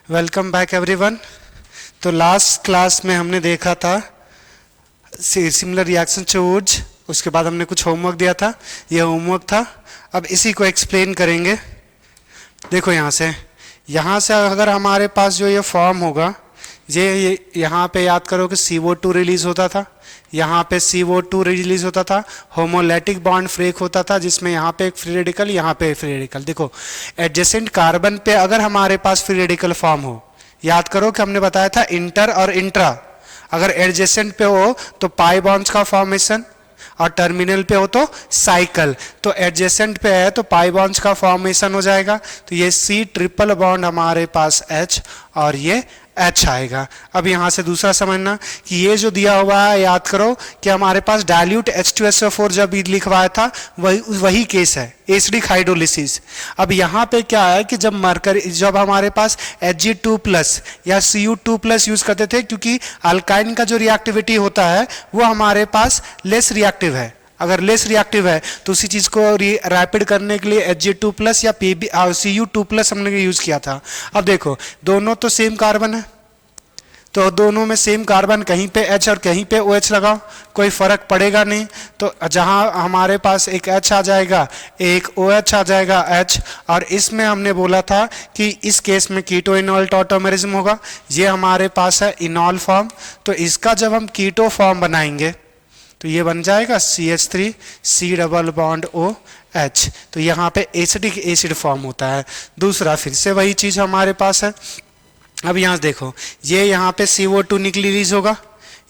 Welcome back everyone. तो last class में हमने देखा था सिमिलर रिएक्शन टू वुड्स, उसके बाद हमने कुछ होमवर्क दिया था, ये होमवर्क था। अब इसी को एक्सप्लेन करेंगे। देखो यहाँ से अगर हमारे पास जो ये फॉर्म होगा, ये यहाँ पे याद करो कि CO2 रिलीज होता था, यहाँ पे CO2 रिलीज होता था, होमोलैटिक बॉन्ड ब्रेक होता था जिसमें यहाँ पे एक फ्री रेडिकल, यहाँ पे फ्री रेडिकल। देखो एडजेसेंट कार्बन पे अगर हमारे पास फ्री रेडिकल फॉर्म हो, याद करो कि हमने बताया था इंटर और इंट्रा, अगर एडजेसेंट पे हो तो पाई बॉन्ड्स का फॉर्मेशन और टर्मिनल पे हो तो साइकिल। तो एडजेसेंट पे है तो पाई बॉन्ड्स का फॉर्मेशन हो जाएगा। तो ये C ट्रिपल बॉन्ड हमारे पास H और ये H आएगा। अब यहाँ से दूसरा समझना कि ये जो दिया हुआ है, याद करो कि हमारे पास डाइल्यूट H2SO4 जब लिखवाया था वही केस है, एसिडिक हाइड्रोलिसिस। अब यहाँ पे क्या है कि जब हमारे पास Hg2+ या Cu2+ यूज करते थे, क्योंकि अल्काइन का जो रिएक्टिविटी होता है वो हमारे पास लेस रिएक्टिव है। अगर लेस रिएक्टिव है तो उसी चीज को रैपिड करने के लिए Hg2+ या Cu2+ हमने यूज किया था। अब देखो दोनों तो सेम कार्बन है, तो दोनों में सेम कार्बन, कहीं पे H और कहीं पे OH लगाओ, कोई फर्क पड़ेगा नहीं। तो जहां हमारे पास एक H आ जाएगा, एक OH आ जाएगा H, और इसमें हमने बोला था कि इस केस में कीटो इनॉल टॉटोमेरिज्म होगा। ये हमारे पास है इनॉल फॉर्म, तो इसका जब हम कीटो फॉर्म बनाएंगे तो ये बन जाएगा CH3 C double bond OH। तो यहाँ पे एसिडिक एसिड फॉर्म होता है। दूसरा फिर से वही चीज हमारे पास है। अब यहाँ देखो, ये यहाँ पे CO2 रिलीज होगा,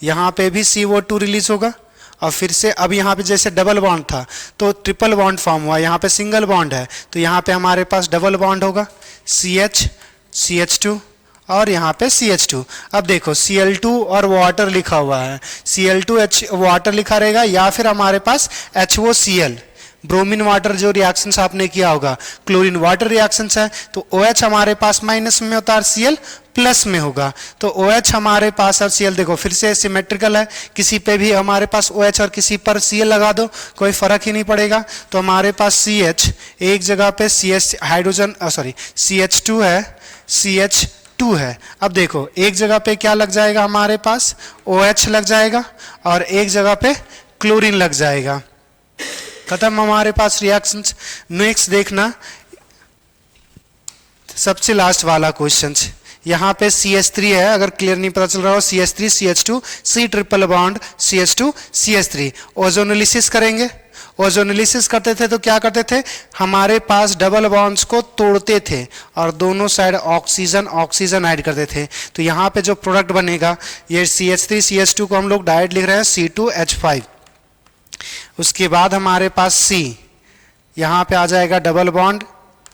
यहाँ पे भी CO2 रिलीज होगा, और फिर से अब यहाँ पे जैसे डबल बॉन्ड था तो ट्रिपल बॉन्ड फॉर्म हुआ, यहाँ पे सिंगल बॉन्ड है तो यहाँ पे हमारे पास डबल बॉन्ड होगा, CH CH2 और यहाँ पे CH2। अब देखो Cl2 और वाटर लिखा हुआ है, Cl2H वाटर लिखा रहेगा, या फिर हमारे पास HOCl ब्रोमीन वाटर जो रिएक्शंस आपने किया होगा, क्लोरीन वाटर रिएक्शंस है, तो OH हमारे पास माइनस में होता है और Cl प्लस में होगा। तो OH हमारे पास और Cl देखो फिर से सिमेट्रिकल है, किसी पे भी हमारे पास OH और किसी पर Cl लगा दो कोई फर्क ही नहीं पड़ेगा। तो हमारे पास CH एक जगह पे CH हाइड्रोजन CH2 है, CH2 है। अब देखो एक जगह पे क्या लग जाएगा, हमारे पास OH लग जाएगा और एक जगह पे क्लोरीन लग जाएगा। खत्म हमारे पास रिएक्शंस। नेक्स्ट देखना, सबसे लास्ट वाला क्वेश्चन, यहाँ पे CH3 है, अगर क्लियर नहीं पता चल रहा हो, CH3 CH2 C triple bond CH2 CH3। Ozonolysis करेंगे। ओजोनोलिसिस करते थे तो क्या करते थे, हमारे पास डबल बॉन्ड्स को तोड़ते थे और दोनों साइड ऑक्सीजन ऐड करते थे। तो यहाँ पे जो प्रोडक्ट बनेगा, ये CH3 CH2 को हम लोग डायरेक्ट लिख रहे हैं C2H5। उसके बाद हमारे पास C, यहाँ पे आ जाएगा double bond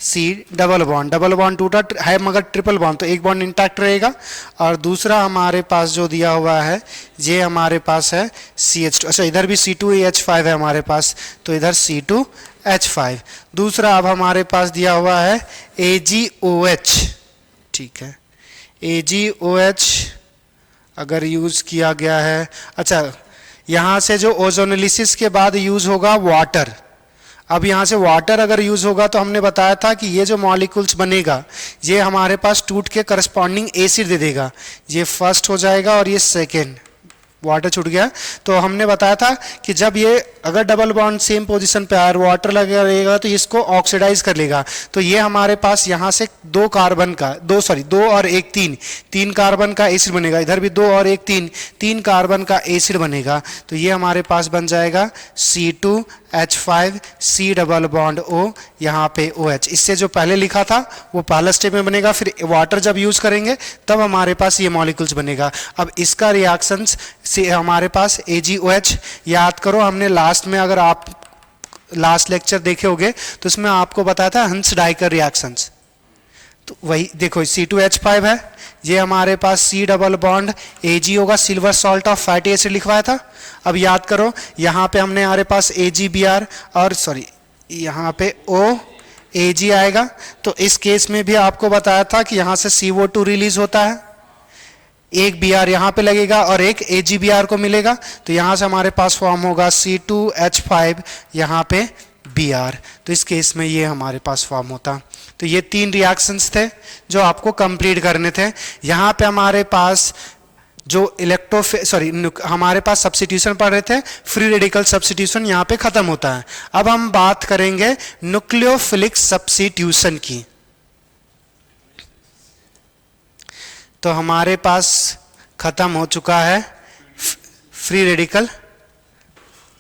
C double bond टूटा है मगर ट्रिपल बॉन्ड, तो एक बॉन्ड इंटैक्ट रहेगा। और दूसरा हमारे पास जो दिया हुआ है, ये हमारे पास है CH2, अच्छा इधर भी C2H5 है हमारे पास, तो इधर C2H5। दूसरा अब हमारे पास दिया हुआ है AgOH, ठीक है, AgOH अगर यूज किया गया है, अच्छा यहाँ से जो ओजोनोलिसिस के बाद यूज होगा वाटर। अब यहाँ से वाटर अगर यूज होगा तो हमने बताया था कि ये जो मॉलिक्यूल्स बनेगा ये हमारे पास टूट के करस्पॉन्डिंग एसिड दे देगा, ये फर्स्ट हो जाएगा और ये सेकेंड, वाटर छूट गया। तो हमने बताया था कि जब ये अगर डबल बॉन्ड सेम पोजीशन पे आया, वाटर लगेगा रहेगा तो इसको ऑक्सीडाइज कर लेगा। तो ये हमारे पास यहाँ से दो और एक तीन कार्बन का एसिड बनेगा, इधर भी 2 और एक 3 कार्बन का एसिड बनेगा। तो ये हमारे पास बन जाएगा C2H5 C double bond O, यहाँ पे OH। इससे जो पहले लिखा था वो पहला स्टेप में बनेगा, फिर वाटर जब यूज करेंगे तब हमारे पास ये मॉलिक्यूल्स बनेगा। अब इसका रिएक्शंस से हमारे पास AgOH, याद करो हमने लास्ट में, अगर आप लास्ट लेक्चर देखे होंगे तो उसमें आपको बताया था हंस डाइकर रिएक्शंस। तो वही देखो C2H5 है, ये हमारे पास C डबल बॉन्ड Ag होगा, silver salt of fatty acid लिखवाया था। अब याद करो यहाँ पे हमने हमारे पास AgBr और यहाँ पे OAg आएगा। तो इस केस में भी आपको बताया था कि यहाँ से CO2 रिलीज होता है, एक Br यहाँ पे लगेगा और एक AgBr को मिलेगा। तो यहाँ से हमारे पास फॉर्म होगा C2H5 यहाँ पे Br। तो इस केस में ये हमारे पास फॉर्म होता। तो ये 3 रिएक्शंस थे जो आपको कंप्लीट करने थे। यहाँ पे हमारे पास जो हमारे पास सब्स्टिट्यूशन पढ़ रहे थे, फ्री रेडिकल सब्स्टिट्यूशन यहाँ पे खत्म होता है। अब हम बात करेंगे न्यूक्लियोफिलिक सब्स्टिट्यूशन की। तो हमारे पास खत्म हो चुका है free radical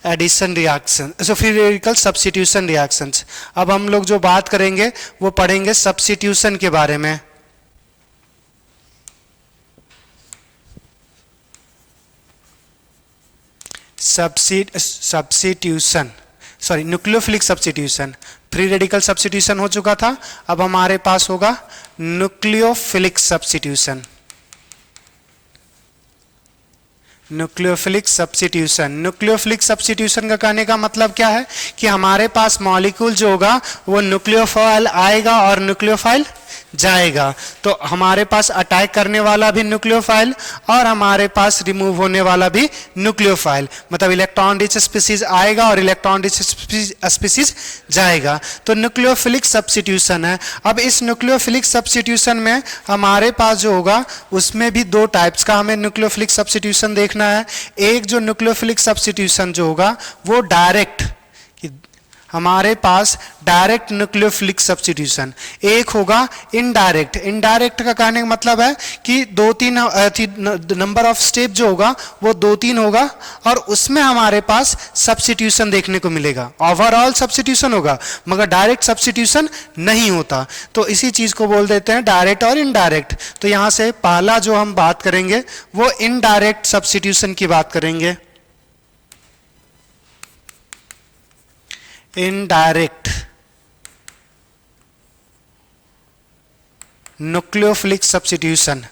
addition reaction, free radical substitution reactions. अब हम लोग जो बात करेंगे वो पढ़ेंगे सब्स्टिट्यूशन के बारे में। Nucleophilic substitution. Free radical substitution हो चुका था, अब हमारे पास होगा nucleophilic substitution. Nucleophilic substitution, nucleophilic substitution का कहने का मतलब क्या है कि हमारे पास मॉलिक्यूल जो होगा वो न्यूक्लियोफाइल आएगा और न्यूक्लियोफाइल जाएगा। तो हमारे पास अटैक करने वाला भी न्यूक्लियोफाइल और हमारे पास रिमूव होने वाला भी न्यूक्लियोफाइल, मतलब इलेक्ट्रॉन रिच स्पीसीज आएगा और इलेक्ट्रॉन रिच स्पीसीज जाएगा। तो न्यूक्लियोफिलिक सब्स्टिट्यूशन है। अब इस न्यूक्लियोफिलिक सब्स्टिट्यूशन में हमारे पास जो होगा उसमें भी 2 टाइप्स का हमें न्यूक्लियोफिलिक सब्स्टिट्यूशन देखना है। एक जो न्यूक्लियोफिलिक सब्स्टिट्यूशन जो होगा वो डायरेक्ट, हमारे पास डायरेक्ट न्यूक्लियोफिलिक सब्स्टिट्यूशन, एक होगा इनडायरेक्ट। इनडायरेक्ट का कहने का मतलब है कि 2-3 नंबर ऑफ स्टेप जो होगा वो 2-3 होगा और उसमें हमारे पास सब्स्टिट्यूशन देखने को मिलेगा, ओवरऑल सब्स्टिट्यूशन होगा मगर डायरेक्ट सब्स्टिट्यूशन नहीं होता। तो इसी चीज को बोल देते हैं डायरेक्ट और इनडायरेक्ट। तो यहां से पहला जो हम बात करेंगे वो इनडायरेक्ट सब्स्टिट्यूशन की बात करेंगे। इनडायरेक्ट न्यूक्लियोफिलिक सब्स्टिट्यूशन,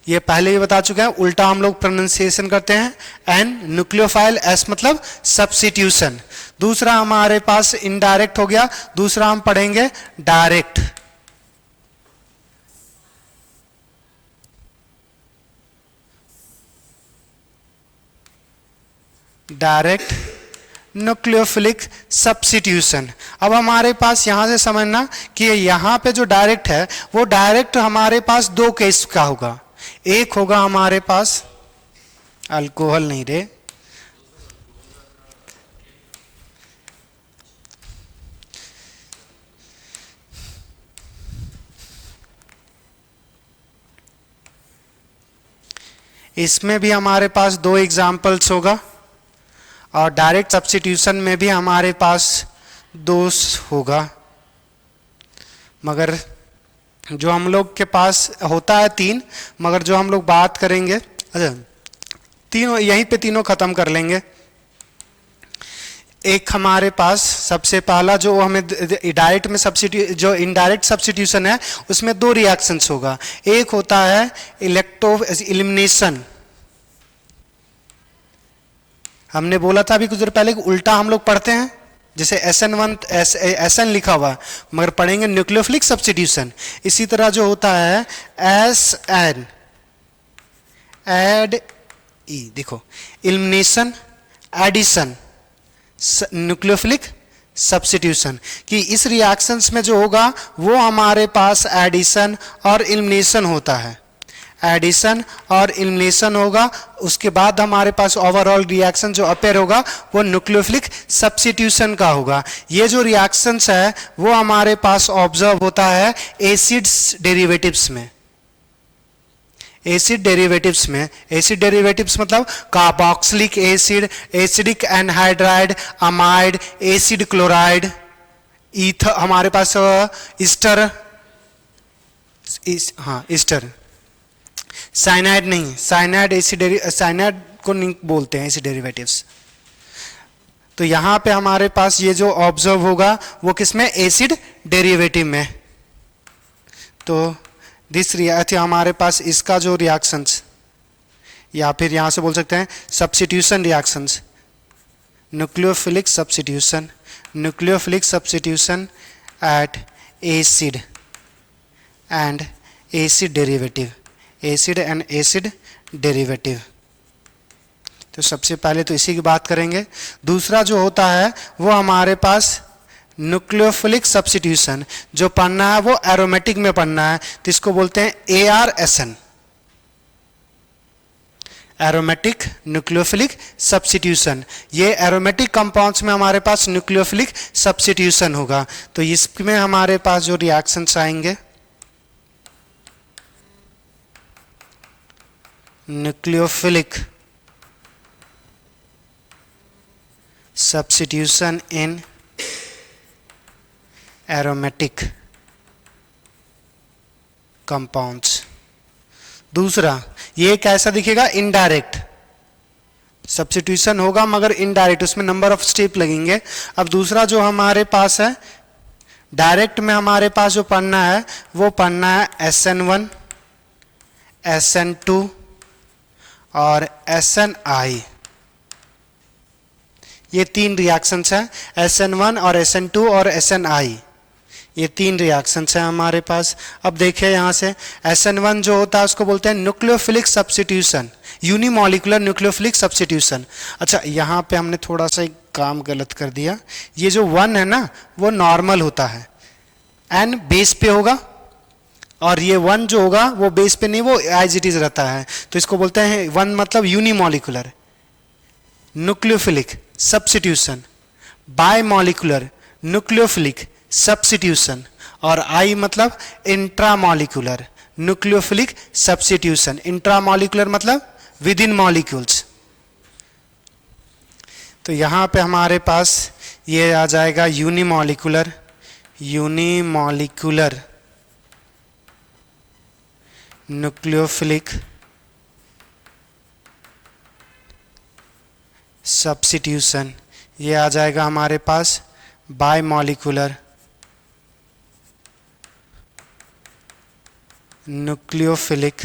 ये पहले ही बता चुके हैं, उल्टा हम लोग प्रोनाउंसिएशन करते हैं एन, न्यूक्लियोफाइल, एस मतलब सब्स्टिट्यूशन। दूसरा हमारे पास इनडायरेक्ट हो गया, दूसरा हम पढ़ेंगे डायरेक्ट। Direct nucleophilic substitution. अब हमारे पास यहां से समझना कि यहां पे जो डायरेक्ट है वो डायरेक्ट हमारे पास 2 केस का होगा। एक होगा हमारे पास अल्कोहल नहीं रे, इसमें भी हमारे पास 2 एग्जाम्पल्स होगा और डायरेक्ट सब्स्टिट्यूशन में भी हमारे पास 2 होगा। मगर जो हम लोग के पास होता है 3, मगर जो हम लोग बात करेंगे, अच्छा तीनों यहीं पे तीनों खत्म कर लेंगे। एक हमारे पास सबसे पहला जो हमें डायरेक्ट में जो इनडायरेक्ट सब्स्टिट्यूशन है उसमें 2 रिएक्शंस होगा। एक होता है इलिमिनेशन, हमने बोला था अभी कुछ देर पहले कि उल्टा हम लोग पढ़ते हैं, जैसे SN1 SN लिखा हुआ मगर पढ़ेंगे न्यूक्लियोफिलिक सब्स्टिट्यूशन। इसी तरह जो होता है SN एड ई, देखो इलिमिनेशन, एडिशन, न्यूक्लियोफिलिक सब्स्टिट्यूशन, कि इस रिएक्शंस में जो होगा वो हमारे पास एडिशन और इलिमिनेशन होता है। एडिशन और इलिमिनेशन होगा, उसके बाद हमारे पास ओवरऑल रिएक्शन जो अपेयर होगा वो न्यूक्लियोफिलिक सब्स्टिट्यूशन का होगा। ये जो रिएक्शंस है वो हमारे पास ऑब्जर्व होता है एसिड्स डेरिवेटिव्स में। एसिड डेरिवेटिव्स में, एसिड डेरिवेटिव्स मतलब carboxylic acid, acidic anhydride, amide, acid chloride, ether, हमारे पास ईस्टर, हाँ ईस्टर, साइनाइड नहीं, साइनाइड एसिड, साइनाइड को नहीं बोलते हैं एसिड डेरिवेटिव्स। तो यहां पे हमारे पास ये जो ऑब्जर्व होगा वो किसमें, एसिड डेरिवेटिव में। तो दिस रिएक्शन हमारे पास इसका जो रिएक्शंस, या फिर यहां से बोल सकते हैं substitution reactions, nucleophilic substitution, nucleophilic substitution at acid and acid derivative, acid and acid derivative. तो सबसे पहले तो इसी की बात करेंगे। दूसरा जो होता है वो हमारे पास न्यूक्लियोफिलिक सब्स्टिट्यूशन। जो पढ़ना है वो एरोमेटिक में पढ़ना है, तो इसको बोलते हैं ARSN, एरोमेटिक न्यूक्लियोफिलिक सब्स्टिट्यूशन। ये एरोमेटिक कंपाउंड्स में हमारे पास न्यूक्लियोफिलिक सब्स्टिट्यूशन होगा। तो इसमें हमारे पास जो रिएक्शंस आएंगे, न्यूक्लियोफिलिक सब्स्टिट्यूशन इन एरोमेटिक कंपाउंड्स। दूसरा, ये कैसा दिखेगा, इनडायरेक्ट सब्स्टिट्यूशन होगा मगर इनडायरेक्ट, उसमें नंबर ऑफ स्टेप लगेंगे। अब दूसरा जो हमारे पास है डायरेक्ट में, हमारे पास जो पढ़ना है वो पढ़ना है SN1, SN2 और SNI। ये तीन रिएक्शंस हैं, SN1 और SN2 और SNI, ये तीन रिएक्शंस हैं हमारे पास। अब देखिए यहाँ से SN1 जो होता है उसको बोलते हैं nucleophilic substitution, unimolecular nucleophilic substitution. अच्छा, यहाँ पे हमने थोड़ा सा एक काम गलत कर दिया, ये जो 1 है ना वो नॉर्मल होता है, N बेस पे होगा, और ये 1 जो होगा वो बेस पे नहीं, वो एज इट इज रहता है। तो इसको बोलते हैं 1 मतलब unimolecular nucleophilic substitution, bimolecular nucleophilic substitution, और I मतलब इंट्रामॉलिक्यूलर न्यूक्लियोफिलिक सब्स्टिट्यूशन। इंट्रामॉलिक्यूलर मतलब विद इन मॉलिक्यूल्स। तो यहाँ पे हमारे पास ये आ जाएगा यूनिमॉलिक्यूलर न्यूक्लियोफिलिक सब्स्टिट्यूशन, ये आ जाएगा हमारे पास बायमॉलिक्यूलर न्यूक्लियोफिलिक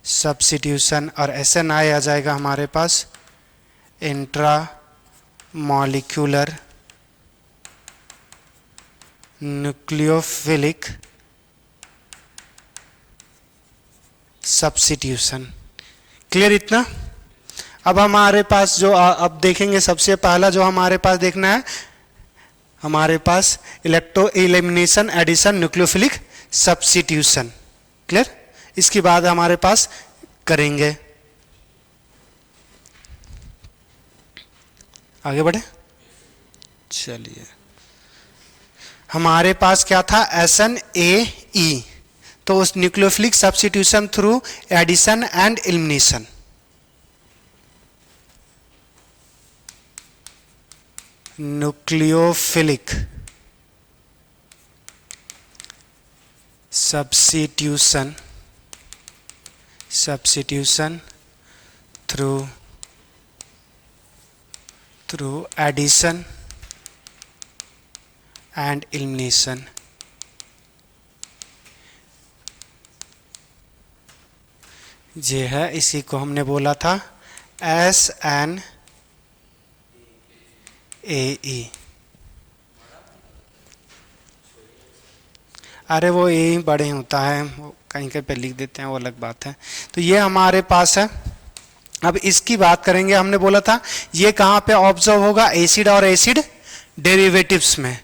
सब्स्टिट्यूशन, और SNI आ जाएगा हमारे पास intra molecular nucleophilic substitution. Clear इतना? अब हमारे पास जो अब देखेंगे, सबसे पहला जो हमारे पास देखना है, हमारे पास electro elimination addition nucleophilic substitution. Clear? इसके बाद हमारे पास करेंगे, आगे बढ़े। चलिए, हमारे पास क्या था, SNAE, तो उस nucleophilic substitution through addition and elimination. Nucleophilic substitution through addition and elimination. ये है, इसी को हमने बोला था SNAE। अरे वो ए बड़े होता है, वो कहीं कहीं पे लिख देते हैं, वो अलग बात है। तो ये हमारे पास है। अब इसकी बात करेंगे, हमने बोला था ये कहाँ पे ऑब्जर्व होगा, एसिड और एसिड डेरिवेटिव्स में।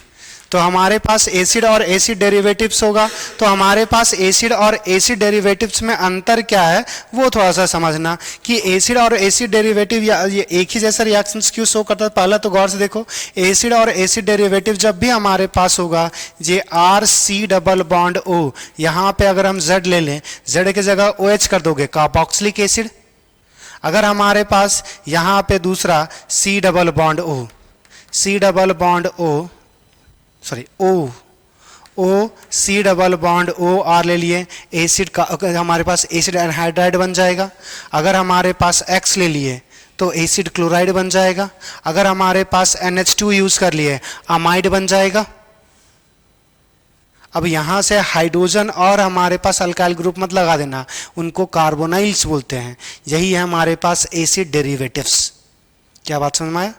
तो हमारे पास एसिड और एसिड डेरिवेटिव्स होगा, तो हमारे पास एसिड और एसिड डेरिवेटिव्स में अंतर क्या है वो थोड़ा सा समझना, कि एसिड और एसिड डेरिवेटिव या ये एक ही जैसा रिएक्शंस क्यों शो करता है। पहला तो गौर से देखो, एसिड और एसिड डेरिवेटिव जब भी हमारे पास होगा, ये RC डबल बॉन्ड O, यहाँ पे अगर हम Z ले लें, Z की जगह OH कर दोगे, कार्बोक्सिलिक एसिड। अगर हमारे पास यहाँ पे दूसरा C double bond O C double bond O R ले लिए, एसिड का हमारे पास एसिड एनहाइड्राइड बन जाएगा। अगर हमारे पास X ले लिए तो एसिड क्लोराइड बन जाएगा। अगर हमारे पास NH2 यूज कर लिए, अमाइड बन जाएगा। अब यहाँ से हाइड्रोजन और हमारे पास अल्काइल ग्रुप मत लगा देना, उनको कार्बोनाइल्स बोलते हैं। यही है हमारे पास एसिड डेरिवेटिव्स। क्या बात समझ में आया?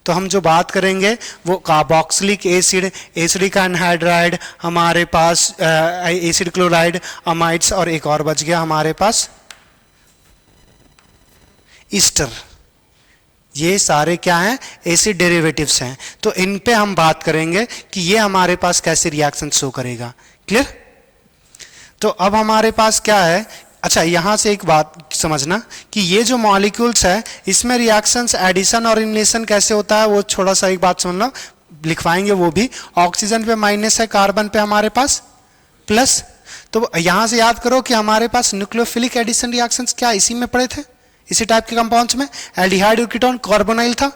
तो हम जो बात करेंगे वो कार्बोक्सिलिक एसिड, एसिडिक एनहाइड्राइड, हमारे पास एसिड क्लोराइड, अमाइड्स, और एक और बच गया हमारे पास ईस्टर। ये सारे क्या हैं, एसिड डेरिवेटिव्स हैं। तो इन पे हम बात करेंगे कि ये हमारे पास कैसे रिएक्शन शो करेगा। क्लियर? तो अब हमारे पास क्या है, अच्छा यहां से एक बात समझना कि ये जो मॉलिक्यूल्स है इसमें रिएक्शंस एडिशन और एलिमिनेशन कैसे होता है, वो थोड़ा सा एक बात समझना, लिखवाएंगे वो भी। ऑक्सीजन पे माइनस है, कार्बन पे हमारे पास प्लस। तो यहां से याद करो कि हमारे पास न्यूक्लियोफिलिक एडिशन रिएक्शंस क्या इसी में पड़े थे, इसी टाइप के कंपाउंड्स में। एल्डिहाइड और कीटोन कार्बोनाइल था।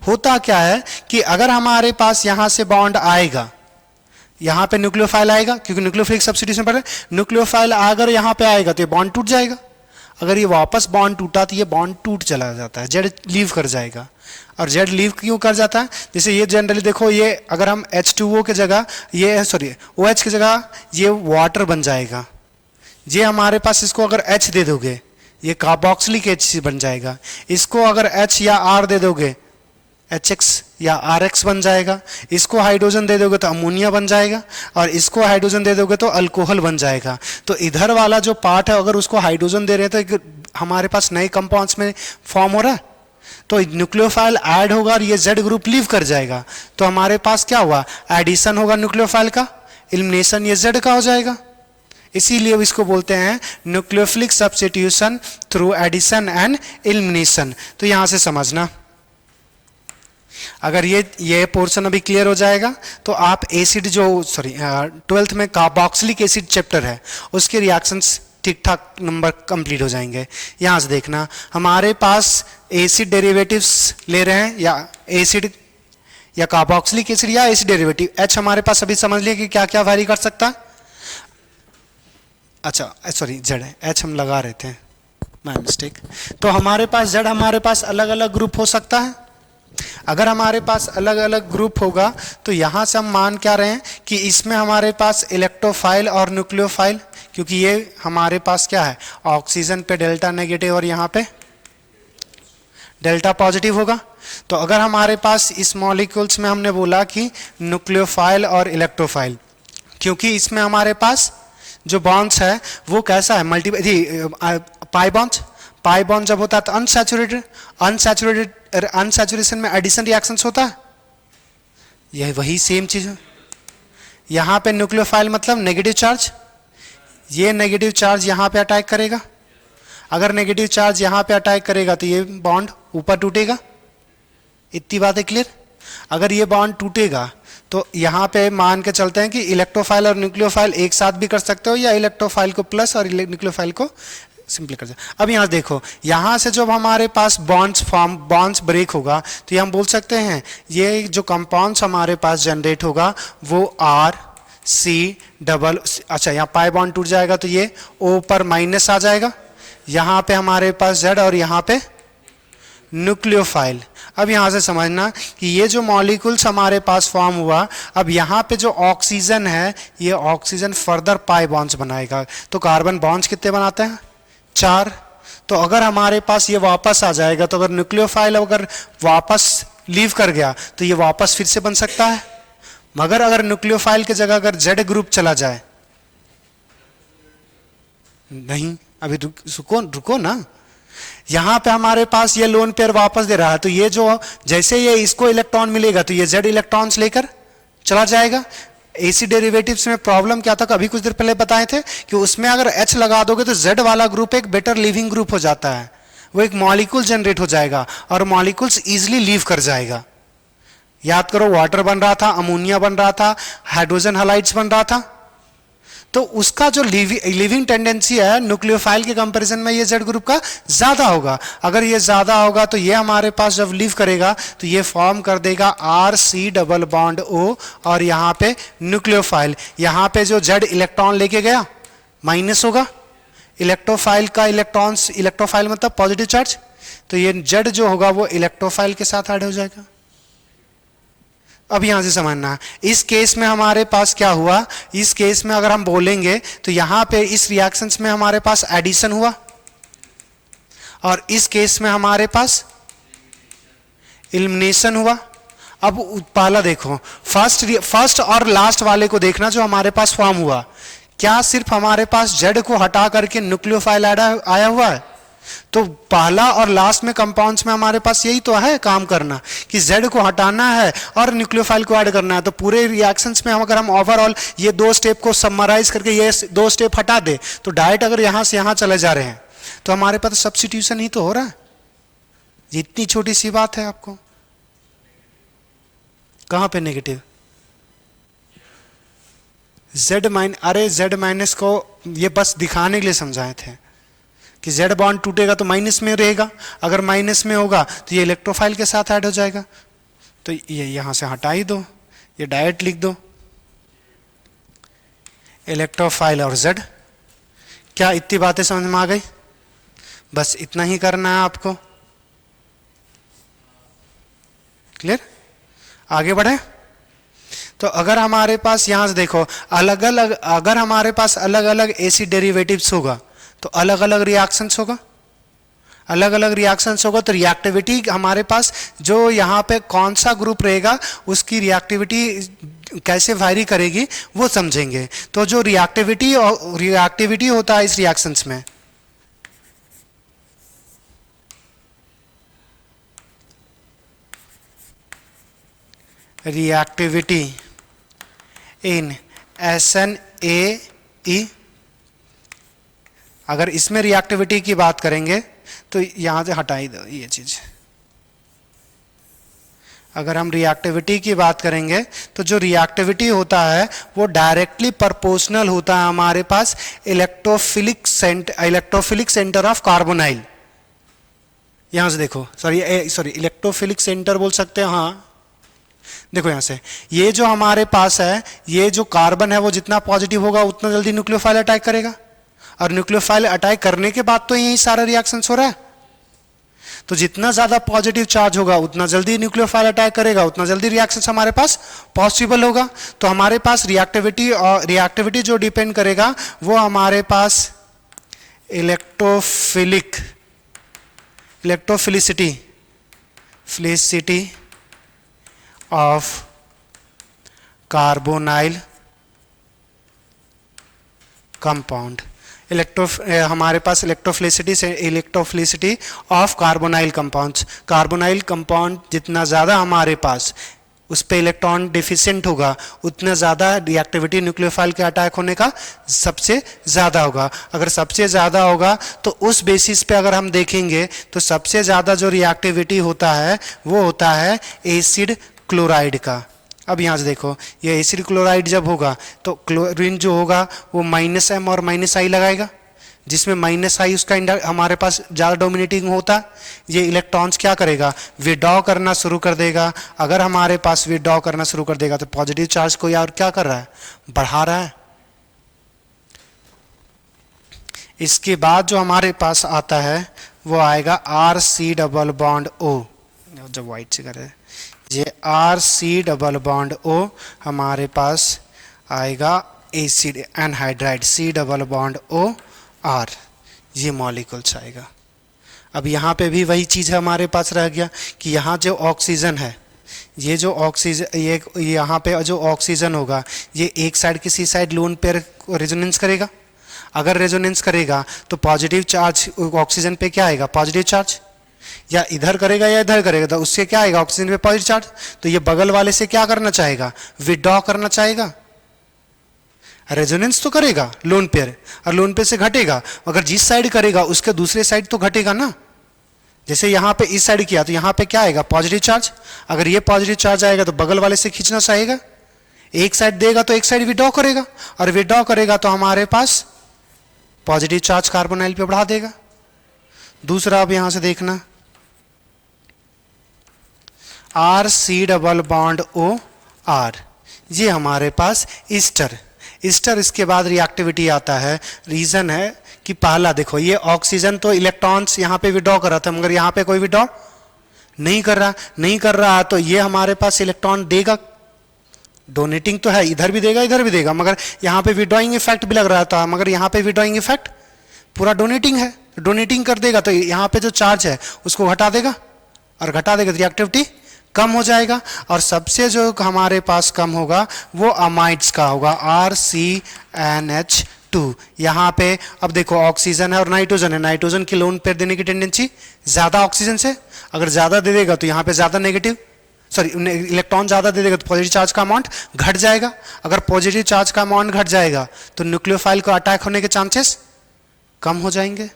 होता क्या है कि अगर हमारे पास यहां से बॉन्ड आएगा, यहां पे न्यूक्लियोफाइल आएगा, क्योंकि न्यूक्लियोफिलिक सब्स्टिट्यूशन पर न्यूक्लियोफाइल अगर यहां पे आएगा तो ये बॉन्ड टूट जाएगा। अगर ये वापस बॉन्ड टूटा तो ये बॉन्ड टूट चला जाता है, जेड लीव कर जाएगा। और जेड लीव क्यों कर जाता है, जैसे ये जनरली देखो, ये अगर हम H2O के जगह ये सॉरी OH की जगह ये वाटर बन जाएगा। ये हमारे पास इसको अगर H दे दोगे ये कार्बोक्सिलिक H बन जाएगा। इसको अगर H या R दे दोगे HX या RX बन जाएगा। इसको हाइड्रोजन दे दोगे तो अमोनिया बन जाएगा, और इसको हाइड्रोजन दे दोगे तो अल्कोहल बन जाएगा। तो इधर वाला जो पार्ट है अगर उसको हाइड्रोजन दे रहे हैं तो हमारे पास नए कंपाउंड्स में फॉर्म हो रहा है, तो न्यूक्लियोफाइल ऐड होगा और ये Z ग्रुप लीव कर जाएगा। तो हमारे पास क्या हुआ, एडिशन होगा न्यूक्लियोफाइल का, एलिमिनेशन ये Z का हो जाएगा। इसीलिए इसको बोलते हैं nucleophilic substitution through addition and elimination. तो यहां से समझना, अगर ये पोर्शन अभी क्लियर हो जाएगा तो आप एसिड जो 12th में कार्बोक्सिलिक एसिड चैप्टर है उसके रिएक्शंस ठीक ठाक नंबर कंप्लीट हो जाएंगे। यहां से देखना, हमारे पास एसिड डेरिवेटिव्स ले रहे हैं, या एसिड या कार्बोक्सिलिक एसिड या एसिड डेरिवेटिव H हमारे पास अभी समझ लिया कि क्या क्या वैरी कर सकता है। अच्छा सॉरी Z है, H हम लगा रहे थे, माय मिस्टेक। तो हमारे पास Z हमारे पास अलग अलग ग्रुप हो सकता है। अगर हमारे पास अलग अलग ग्रुप होगा तो यहां से हम मान क्या रहे हैं कि इसमें हमारे पास इलेक्ट्रोफाइल और न्यूक्लियोफाइल, क्योंकि ये हमारे पास क्या है, ऑक्सीजन पे डेल्टा नेगेटिव और यहां पे डेल्टा पॉजिटिव होगा। तो अगर हमारे पास इस मॉलिक्यूल्स में हमने बोला कि न्यूक्लियोफाइल और इलेक्ट्रोफाइल, क्योंकि इसमें हमारे पास जो बॉन्ड्स है वो कैसा है, पाई बॉन्ड्स। पाई बॉन्ड जब होता है तो अनसैचुरेशन में एडिशन रिएक्शंस होता है, यह वही सेम चीज है। यहां पे न्यूक्लियोफाइल मतलब नेगेटिव चार्ज, ये नेगेटिव चार्ज यहां पे अटैक करेगा। अगर नेगेटिव चार्ज यहां पे अटैक करेगा तो ये बॉन्ड ऊपर टूटेगा। इतनी बात है क्लियर? अगर ये बॉन्ड टूटेगा तो यहां पे मान के चलते हैं कि इलेक्ट्रोफाइल और न्यूक्लियोफाइल एक साथ भी कर सकते हो, या इलेक्ट्रोफाइल को प्लस और न्यूक्लियोफाइल को सिंपली कर सकते। अब यहां देखो, यहां से जब हमारे पास बॉन्ड्स ब्रेक होगा तो ये हम बोल सकते हैं ये जो कंपाउंड्स हमारे पास जनरेट होगा वो RC अच्छा यहाँ पाई बॉन्ड टूट जाएगा तो ये O पर माइनस आ जाएगा। यहां पे हमारे पास Z और यहां पे न्यूक्लियोफाइल। अब यहां से समझना कि ये जो मॉलिक्यूल्स हमारे पास फॉर्म हुआ, अब यहां पे जो ऑक्सीजन है ये ऑक्सीजन फर्दर पाई बॉन्ड्स बनाएगा। तो कार्बन बॉन्ड्स कितने बनाते हैं, 4। तो अगर हमारे पास ये वापस आ जाएगा, तो अगर न्यूक्लियोफाइल अगर वापस लीव कर गया तो ये वापस फिर से बन सकता है। मगर अगर न्यूक्लियोफाइल की जगह अगर Z ग्रुप चला जाए, नहीं अभी रुको ना, यहां पे हमारे पास ये लोन पेयर वापस दे रहा है, तो ये जो जैसे ये इसको इलेक्ट्रॉन मिलेगा तो ये Z इलेक्ट्रॉन्स लेकर चला जाएगा। एसिड डेरिवेटिव्स में प्रॉब्लम क्या था, अभी कुछ देर पहले बताए थे कि उसमें अगर H लगा दोगे तो Z वाला ग्रुप एक बेटर लिविंग ग्रुप हो जाता है, वो एक मॉलिक्यूल जनरेट हो जाएगा और मॉलिक्यूल्स इजीली लीव कर जाएगा। याद करो, वाटर बन रहा था, अमोनिया बन रहा था, हाइड्रोजन हैलाइड्स बन रहा था, तो उसका जो लिविंग टेंडेंसी है न्यूक्लियोफाइल के कंपैरिजन में ये Z ग्रुप का ज्यादा होगा। अगर ये ज्यादा होगा तो ये हमारे पास जब लीव करेगा तो ये फॉर्म कर देगा RC डबल बॉन्ड O, और यहाँ पे न्यूक्लियोफाइल, यहाँ पे जो Z इलेक्ट्रॉन लेके गया माइनस होगा, इलेक्ट्रोफाइल का इलेक्ट्रॉन्स, इलेक्ट्रोफाइल मतलब पॉजिटिव चार्ज, तो ये Z जो होगा वो इलेक्ट्रोफाइल के साथ ऐड हो जाएगा। अब यहां से समझना, इस केस में हमारे पास क्या हुआ, इस केस में अगर हम बोलेंगे तो यहां पे इस रिएक्शंस में हमारे पास एडिशन हुआ, और इस केस में हमारे पास एलिमिनेशन हुआ। अब पहला देखो, फर्स्ट और लास्ट वाले को देखना जो हमारे पास फॉर्म हुआ, क्या सिर्फ हमारे पास Z को हटा करके न्यूक्लियोफाइल आया हुआ है? तो पहला और लास्ट में कंपाउंड्स में हमारे पास यही तो है काम करना कि Z को हटाना है और न्यूक्लियोफाइल को ऐड करना है। तो पूरे रिएक्शंस में हम अगर हम ओवरऑल ये दो स्टेप को समराइज करके ये दो स्टेप हटा दे तो डायरेक्ट अगर यहां से यहां चले जा रहे हैं तो हमारे पास सब्स्टिट्यूशन ही तो हो रहा है। ये इतनी छोटी सी बात है, आपको कहां पे नेगेटिव? अरे Z माइनस को ये बस दिखाने के लिए समझाए थे कि Z बॉन्ड टूटेगा तो माइनस में रहेगा, अगर माइनस में होगा तो ये इलेक्ट्रोफाइल के साथ ऐड हो जाएगा। तो ये यहां से हटा ही दो, ये डायरेक्ट लिख दो इलेक्ट्रोफाइल और Z। क्या इतनी बातें समझ में आ गई? बस इतना ही करना है आपको। क्लियर? आगे बढ़े। तो अगर हमारे पास यहां से देखो अलग अलग, अगर हमारे पास अलग अलग एसिड डेरिवेटिव्स होगा तो अलग अलग रिएक्शंस होगा, अलग अलग रिएक्शंस होगा। तो रिएक्टिविटी हमारे पास जो यहाँ पे कौन सा ग्रुप रहेगा उसकी रिएक्टिविटी कैसे वायरी करेगी वो समझेंगे। तो जो रिएक्टिविटी होता है इस रिएक्शंस में, रिएक्टिविटी इन SNAE, अगर इसमें रिएक्टिविटी की बात करेंगे तो यहां से हटा ही दो ये चीज। अगर हम रिएक्टिविटी की बात करेंगे तो जो रिएक्टिविटी होता है वो डायरेक्टली प्रोपोर्शनल होता है हमारे पास इलेक्ट्रोफिलिक सेंटर ऑफ कार्बोनाइल। यहां से देखो, सॉरी इलेक्ट्रोफिलिक सेंटर बोल सकते हैं। हाँ देखो यहां से ये जो हमारे पास है, ये जो कार्बन है वो जितना पॉजिटिव होगा उतना जल्दी न्यूक्लियोफाइल अटैक करेगा, और न्यूक्लियोफाइल अटैक करने के बाद तो यही सारा रिएक्शंस हो रहा है। तो जितना ज्यादा पॉजिटिव चार्ज होगा उतना जल्दी न्यूक्लियोफाइल अटैक करेगा, उतना जल्दी रिएक्शंस हमारे पास पॉसिबल होगा। तो हमारे पास रिएक्टिविटी जो डिपेंड करेगा वो हमारे पास इलेक्ट्रोफिलिसिटी ऑफ कार्बोनाइल कंपाउंड। हमारे पास electrophilicity of carbonyl compounds. Carbonyl compound जितना ज़्यादा हमारे पास उस पे इलेक्ट्रॉन डिफिशिएंट होगा उतना ज़्यादा रिएक्टिविटी न्यूक्लियोफाइल के अटैक होने का सबसे ज़्यादा होगा। अगर सबसे ज़्यादा होगा तो उस बेसिस पे अगर हम देखेंगे तो सबसे ज़्यादा जो रिएक्टिविटी होता है वो होता है एसिड क्लोराइड का। अब यहाँ से देखो ये एसिड क्लोराइड जब होगा तो क्लोरीन जो होगा वो -M और -I लगाएगा, जिसमें -I उसका हमारे पास ज़्यादा डोमिनेटिंग होता। ये इलेक्ट्रॉन्स क्या करेगा, विड्रॉ करना शुरू कर देगा। अगर हमारे पास विड्रॉ करना शुरू कर देगा तो पॉजिटिव चार्ज को यार क्या कर रहा है, बढ़ा रहा है। इसके बाद जो हमारे पास आता है वो आएगा RC डबल बॉन्ड O। जब व्हाइट से करे ये RC डबल बॉन्ड O हमारे पास आएगा acid anhydride C double bond O R, ये मॉलिक्यूल्स आएगा। अब यहाँ पे भी वही चीज़ हमारे पास रह गया कि यहाँ जो ऑक्सीजन है, ये जो ऑक्सीजन ये यहाँ पे जो ऑक्सीजन होगा ये एक साइड किसी साइड लोन पेयर रेजोनेंस करेगा। अगर रेजोनेंस करेगा तो पॉजिटिव चार्ज ऑक्सीजन पे क्या आएगा, पॉजिटिव चार्ज, या इधर करेगा या इधर करेगा तो उससे क्या आएगा, ऑक्सीजन पे पॉजिटिव चार्ज। तो ये बगल वाले से क्या करना चाहेगा, विड्रॉ करना चाहेगा। रेजोनेंस तो करेगा लोन पेयर और लोन पेयर से घटेगा, अगर जिस साइड करेगा उसके दूसरे साइड तो घटेगा ना। जैसे यहाँ पे इस साइड किया तो यहाँ पे क्या आएगा, पॉजिटिव चार्ज। अगर ये पॉजिटिव चार्ज आएगा तो बगल वाले से खींचना चाहेगा, एक साइड देगा तो एक साइड विड्रॉ करेगा, और विड्रॉ करेगा तो हमारे पास पॉजिटिव चार्ज कार्बोनाइल पे बढ़ा देगा। दूसरा अब यहां से देखना RC double bond O R, ये हमारे पास ईस्टर। इसके बाद रिएक्टिविटी आता है। रीजन है कि पहला देखो ये ऑक्सीजन तो इलेक्ट्रॉन्स यहाँ पे विड्रॉ कर रहा था मगर यहाँ पे कोई विड्रॉ नहीं कर रहा तो ये हमारे पास इलेक्ट्रॉन देगा, डोनेटिंग तो है, इधर भी देगा मगर यहाँ पे विड्रॉइंग इफेक्ट भी लग रहा था, मगर यहाँ पे विड्रॉइंग इफेक्ट पूरा डोनेटिंग है, डोनेटिंग कर देगा तो यहाँ पे जो चार्ज है उसको घटा देगा, और घटा देगा तो रिएक्टिविटी कम हो जाएगा। और सबसे जो हमारे पास कम होगा वो अमाइड्स का होगा RCNH2। 2। यहाँ पे अब देखो ऑक्सीजन है और नाइट्रोजन है, नाइट्रोजन की लोन पेयर देने की टेंडेंसी ज़्यादा ऑक्सीजन से, अगर ज़्यादा दे देगा तो यहाँ पे ज़्यादा नेगेटिव सॉरी इलेक्ट्रॉन ज़्यादा दे देगा तो पॉजिटिव चार्ज का अमाउंट घट जाएगा। अगर पॉजिटिव चार्ज का अमाउंट घट जाएगा तो न्यूक्लियोफाइल को अटैक होने के चांसेस कम हो जाएंगे।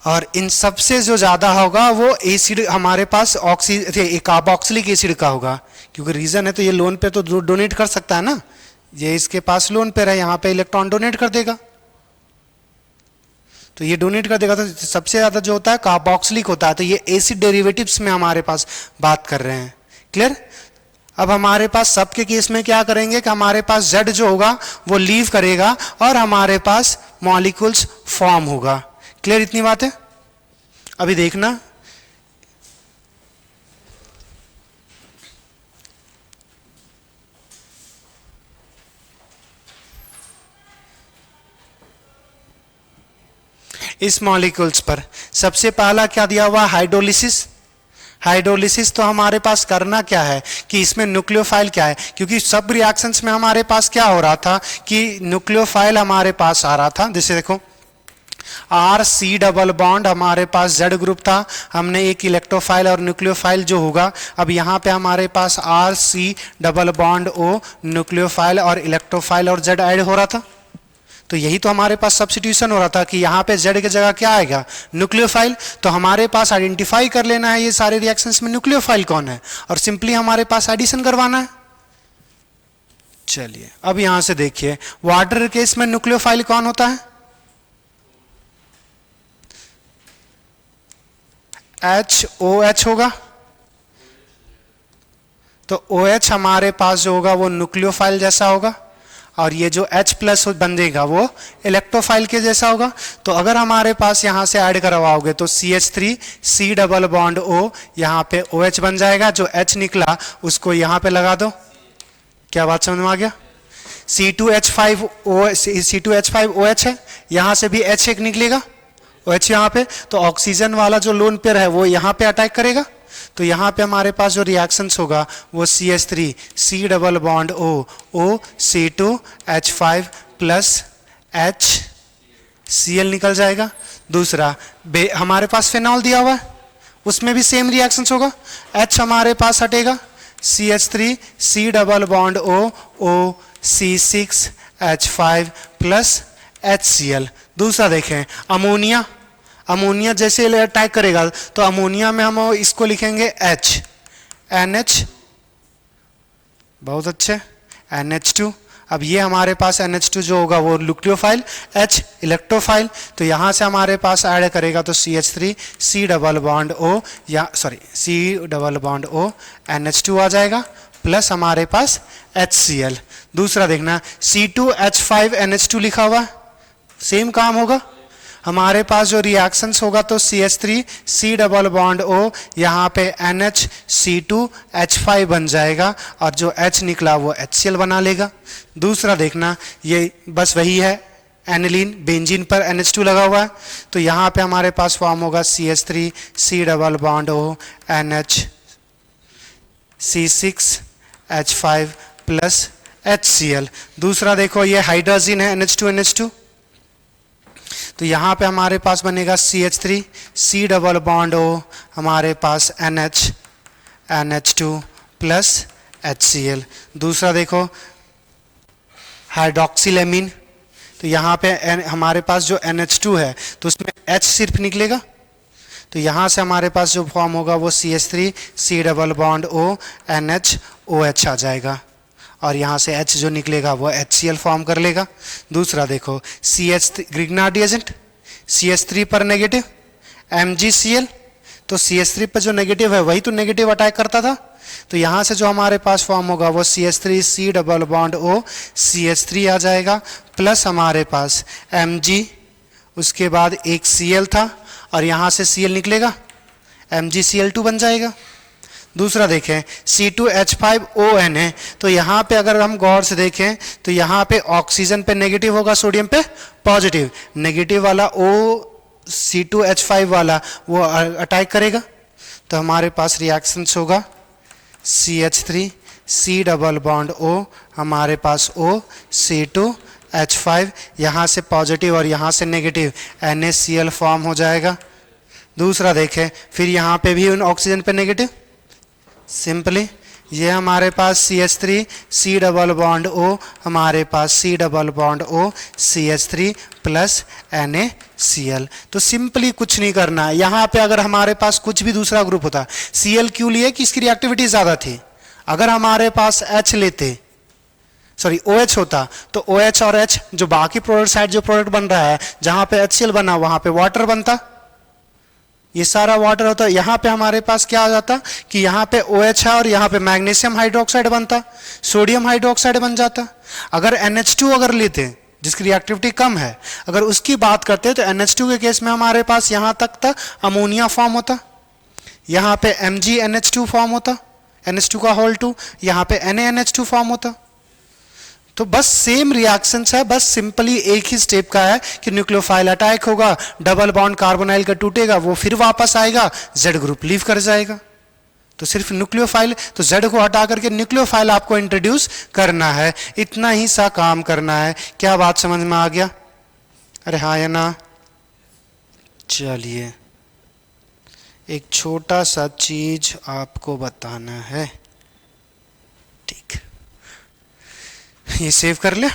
और इन सबसे जो ज़्यादा होगा वो एसिड हमारे पास कार्बोक्सिलिक एसिड का होगा, क्योंकि रीज़न है तो ये लोन पे तो डोनेट कर सकता है ना, ये इसके पास लोन पे है, यहाँ पे इलेक्ट्रॉन डोनेट कर देगा, तो ये डोनेट कर देगा, तो सबसे ज़्यादा जो होता है कार्बोक्सिलिक होता है। तो ये एसिड डेरिवेटिव्स में हमारे पास बात कर रहे हैं। क्लियर? अब हमारे पास सब के केस में क्या करेंगे कि हमारे पास Z जो होगा वो लीव करेगा और हमारे पास मॉलिक्यूल्स फॉर्म होगा। क्लियर इतनी बात है? अभी देखना, इस मॉलिक्यूल्स पर सबसे पहला क्या दिया हुआ? हाइड्रोलिसिस। हाइड्रोलिसिस तो हमारे पास करना क्या है कि इसमें न्यूक्लियोफाइल क्या है, क्योंकि सब रिएक्शंस में हमारे पास क्या हो रहा था कि न्यूक्लियोफाइल हमारे पास आ रहा था। जैसे देखो आर सी डबल बॉन्ड हमारे पास जेड ग्रुप था, हमने एक इलेक्ट्रोफाइल और न्यूक्लियोफाइल जो होगा, अब यहाँ पे हमारे पास R C double bond O nucleophile और इलेक्ट्रोफाइल और जेड ऐड हो रहा था। तो यही तो हमारे पास सब्स्टिट्यूशन हो रहा था कि यहाँ पे जेड की जगह क्या आएगा? न्यूक्लियोफाइल। तो हमारे पास आइडेंटिफाई कर लेना है ये सारे रिएक्शंस में न्यूक्लियोफाइल कौन है और सिंपली हमारे पास एडिशन करवाना है। चलिए अब यहां से देखिए वाटर केस में न्यूक्लियोफाइल कौन होता है? HOH होगा। तो OH हमारे पास जो होगा वो न्यूक्लियोफाइल जैसा होगा और ये जो H प्लस बनेगा वो इलेक्ट्रोफाइल के जैसा होगा। तो अगर हमारे पास यहाँ से ऐड करवाओगे तो CH3 C double bond O, यहाँ पे OH बन जाएगा, जो H निकला उसको यहाँ पे लगा दो। क्या बात समझ में आ गया? C2H5OH है, यहाँ से भी H एक निकलेगा, OH यहाँ पे, तो ऑक्सीजन वाला जो लोन पेयर है वो यहाँ पे अटैक करेगा। तो यहाँ पे हमारे पास जो रिएक्शंस होगा वो CH3 C double bond O C2H5 plus HCl निकल जाएगा। दूसरा हमारे पास फिनॉल दिया हुआ है, उसमें भी सेम रिएक्शंस होगा, H हमारे पास हटेगा, CH3 C double bond O C6H5 plus HCl। दूसरा देखें अमोनिया, अमोनिया जैसे अटैक करेगा तो अमोनिया में हम इसको लिखेंगे NH, बहुत अच्छे, NH2। अब ये हमारे पास NH2 जो होगा वो न्यूक्लियोफाइल, H इलेक्ट्रोफाइल, तो यहाँ से हमारे पास ऐड करेगा तो CH3 C double bond O या sorry C double bond O NH2 आ जाएगा प्लस हमारे पास HCl। दूसरा देखना C2H5 NH2 लिखा हुआ, सेम काम होगा। हमारे पास जो रिएक्शंस होगा तो CH3 C double bond O, यहाँ पे NHC2H5 बन जाएगा और जो H निकला वो HCl बना लेगा। दूसरा देखना ये बस वही है, एनिलीन बेंजीन पर NH2 लगा हुआ है, तो यहाँ पे हमारे पास फॉर्म होगा CH3 C double bond O NHC6H5 plus HCl। दूसरा देखो ये हाइड्रोजन है NH2 तो यहाँ पे हमारे पास बनेगा CH3 C double bond O, हमारे पास NH2 प्लस HCl। दूसरा देखो हाइड्रोक्सिलेमीन, तो यहाँ पे हमारे पास जो NH2 है तो उसमें H सिर्फ निकलेगा, तो यहाँ से हमारे पास जो फॉर्म होगा वो CH3 C double bond O NHOH आ जाएगा और यहाँ से H जो निकलेगा वो HCl फॉर्म कर लेगा। दूसरा देखो CH3 ग्रिग्नार्ड एजेंट, CH3 पर नेगेटिव MgCl, तो CH3 पर जो नेगेटिव है वही तो नेगेटिव अटैक करता था, तो यहाँ से जो हमारे पास फॉर्म होगा वो CH3 C double bond O CH3 आ जाएगा प्लस हमारे पास Mg, उसके बाद एक Cl था और यहाँ से Cl निकलेगा MgCl2 बन जाएगा। दूसरा देखें C2H5ON है, तो यहाँ पे अगर हम गौर से देखें तो यहाँ पे ऑक्सीजन पे नेगेटिव होगा, सोडियम पे पॉजिटिव, नेगेटिव वाला O C2H5 वाला वो अटैक करेगा, तो हमारे पास रिएक्शंस होगा CH3 C double bond O, हमारे पास O C2 H5, यहाँ से पॉजिटिव और यहाँ से नेगेटिव NaCl फॉर्म हो जाएगा। दूसरा देखें, फिर यहाँ पे भी उन ऑक्सीजन पे नेगेटिव, सिंपली ये हमारे पास CH3 C double bond O, हमारे पास C double bond O CH3 plus NaCl। तो सिंपली कुछ नहीं करना है। यहाँ पे अगर हमारे पास कुछ भी दूसरा ग्रुप होता, Cl क्यों लिए कि इसकी रिएक्टिविटी ज़्यादा थी। अगर हमारे पास H लेते, सॉरी OH होता, तो OH और H जो बाकी प्रोडक्ट साइड जो प्रोडक्ट बन रहा है, जहाँ पे HCl बना वहाँ पे वाटर बनता, ये सारा वाटर होता। यहाँ पे हमारे पास क्या आ जाता कि यहाँ पे OH है और यहाँ पे मैग्नीशियम हाइड्रोक्साइड बनता, सोडियम हाइड्रोक्साइड बन जाता। अगर NH2 अगर लेते जिसकी रिएक्टिविटी कम है, अगर उसकी बात करते तो NH2 के केस में हमारे पास यहाँ तक अमोनिया फॉर्म होता, यहाँ पे MgNH2 फॉर्म होता, NH2 का होल 2, यहाँ पे NaNH2 फॉर्म होता। तो बस सेम रिएक्शंस है, बस सिंपली एक ही स्टेप का है कि न्यूक्लियोफाइल अटैक होगा, डबल बॉन्ड कार्बोनाइल का टूटेगा, वो फिर वापस आएगा, Z ग्रुप लीव कर जाएगा। तो सिर्फ न्यूक्लियोफाइल, तो Z को हटा करके न्यूक्लियोफाइल आपको इंट्रोड्यूस करना है, इतना ही सा काम करना है। क्या बात समझ में आ गया? अरे हाँ या ना? चलिए एक छोटा सा चीज आपको बताना है, ठीक, ये सेव कर ले।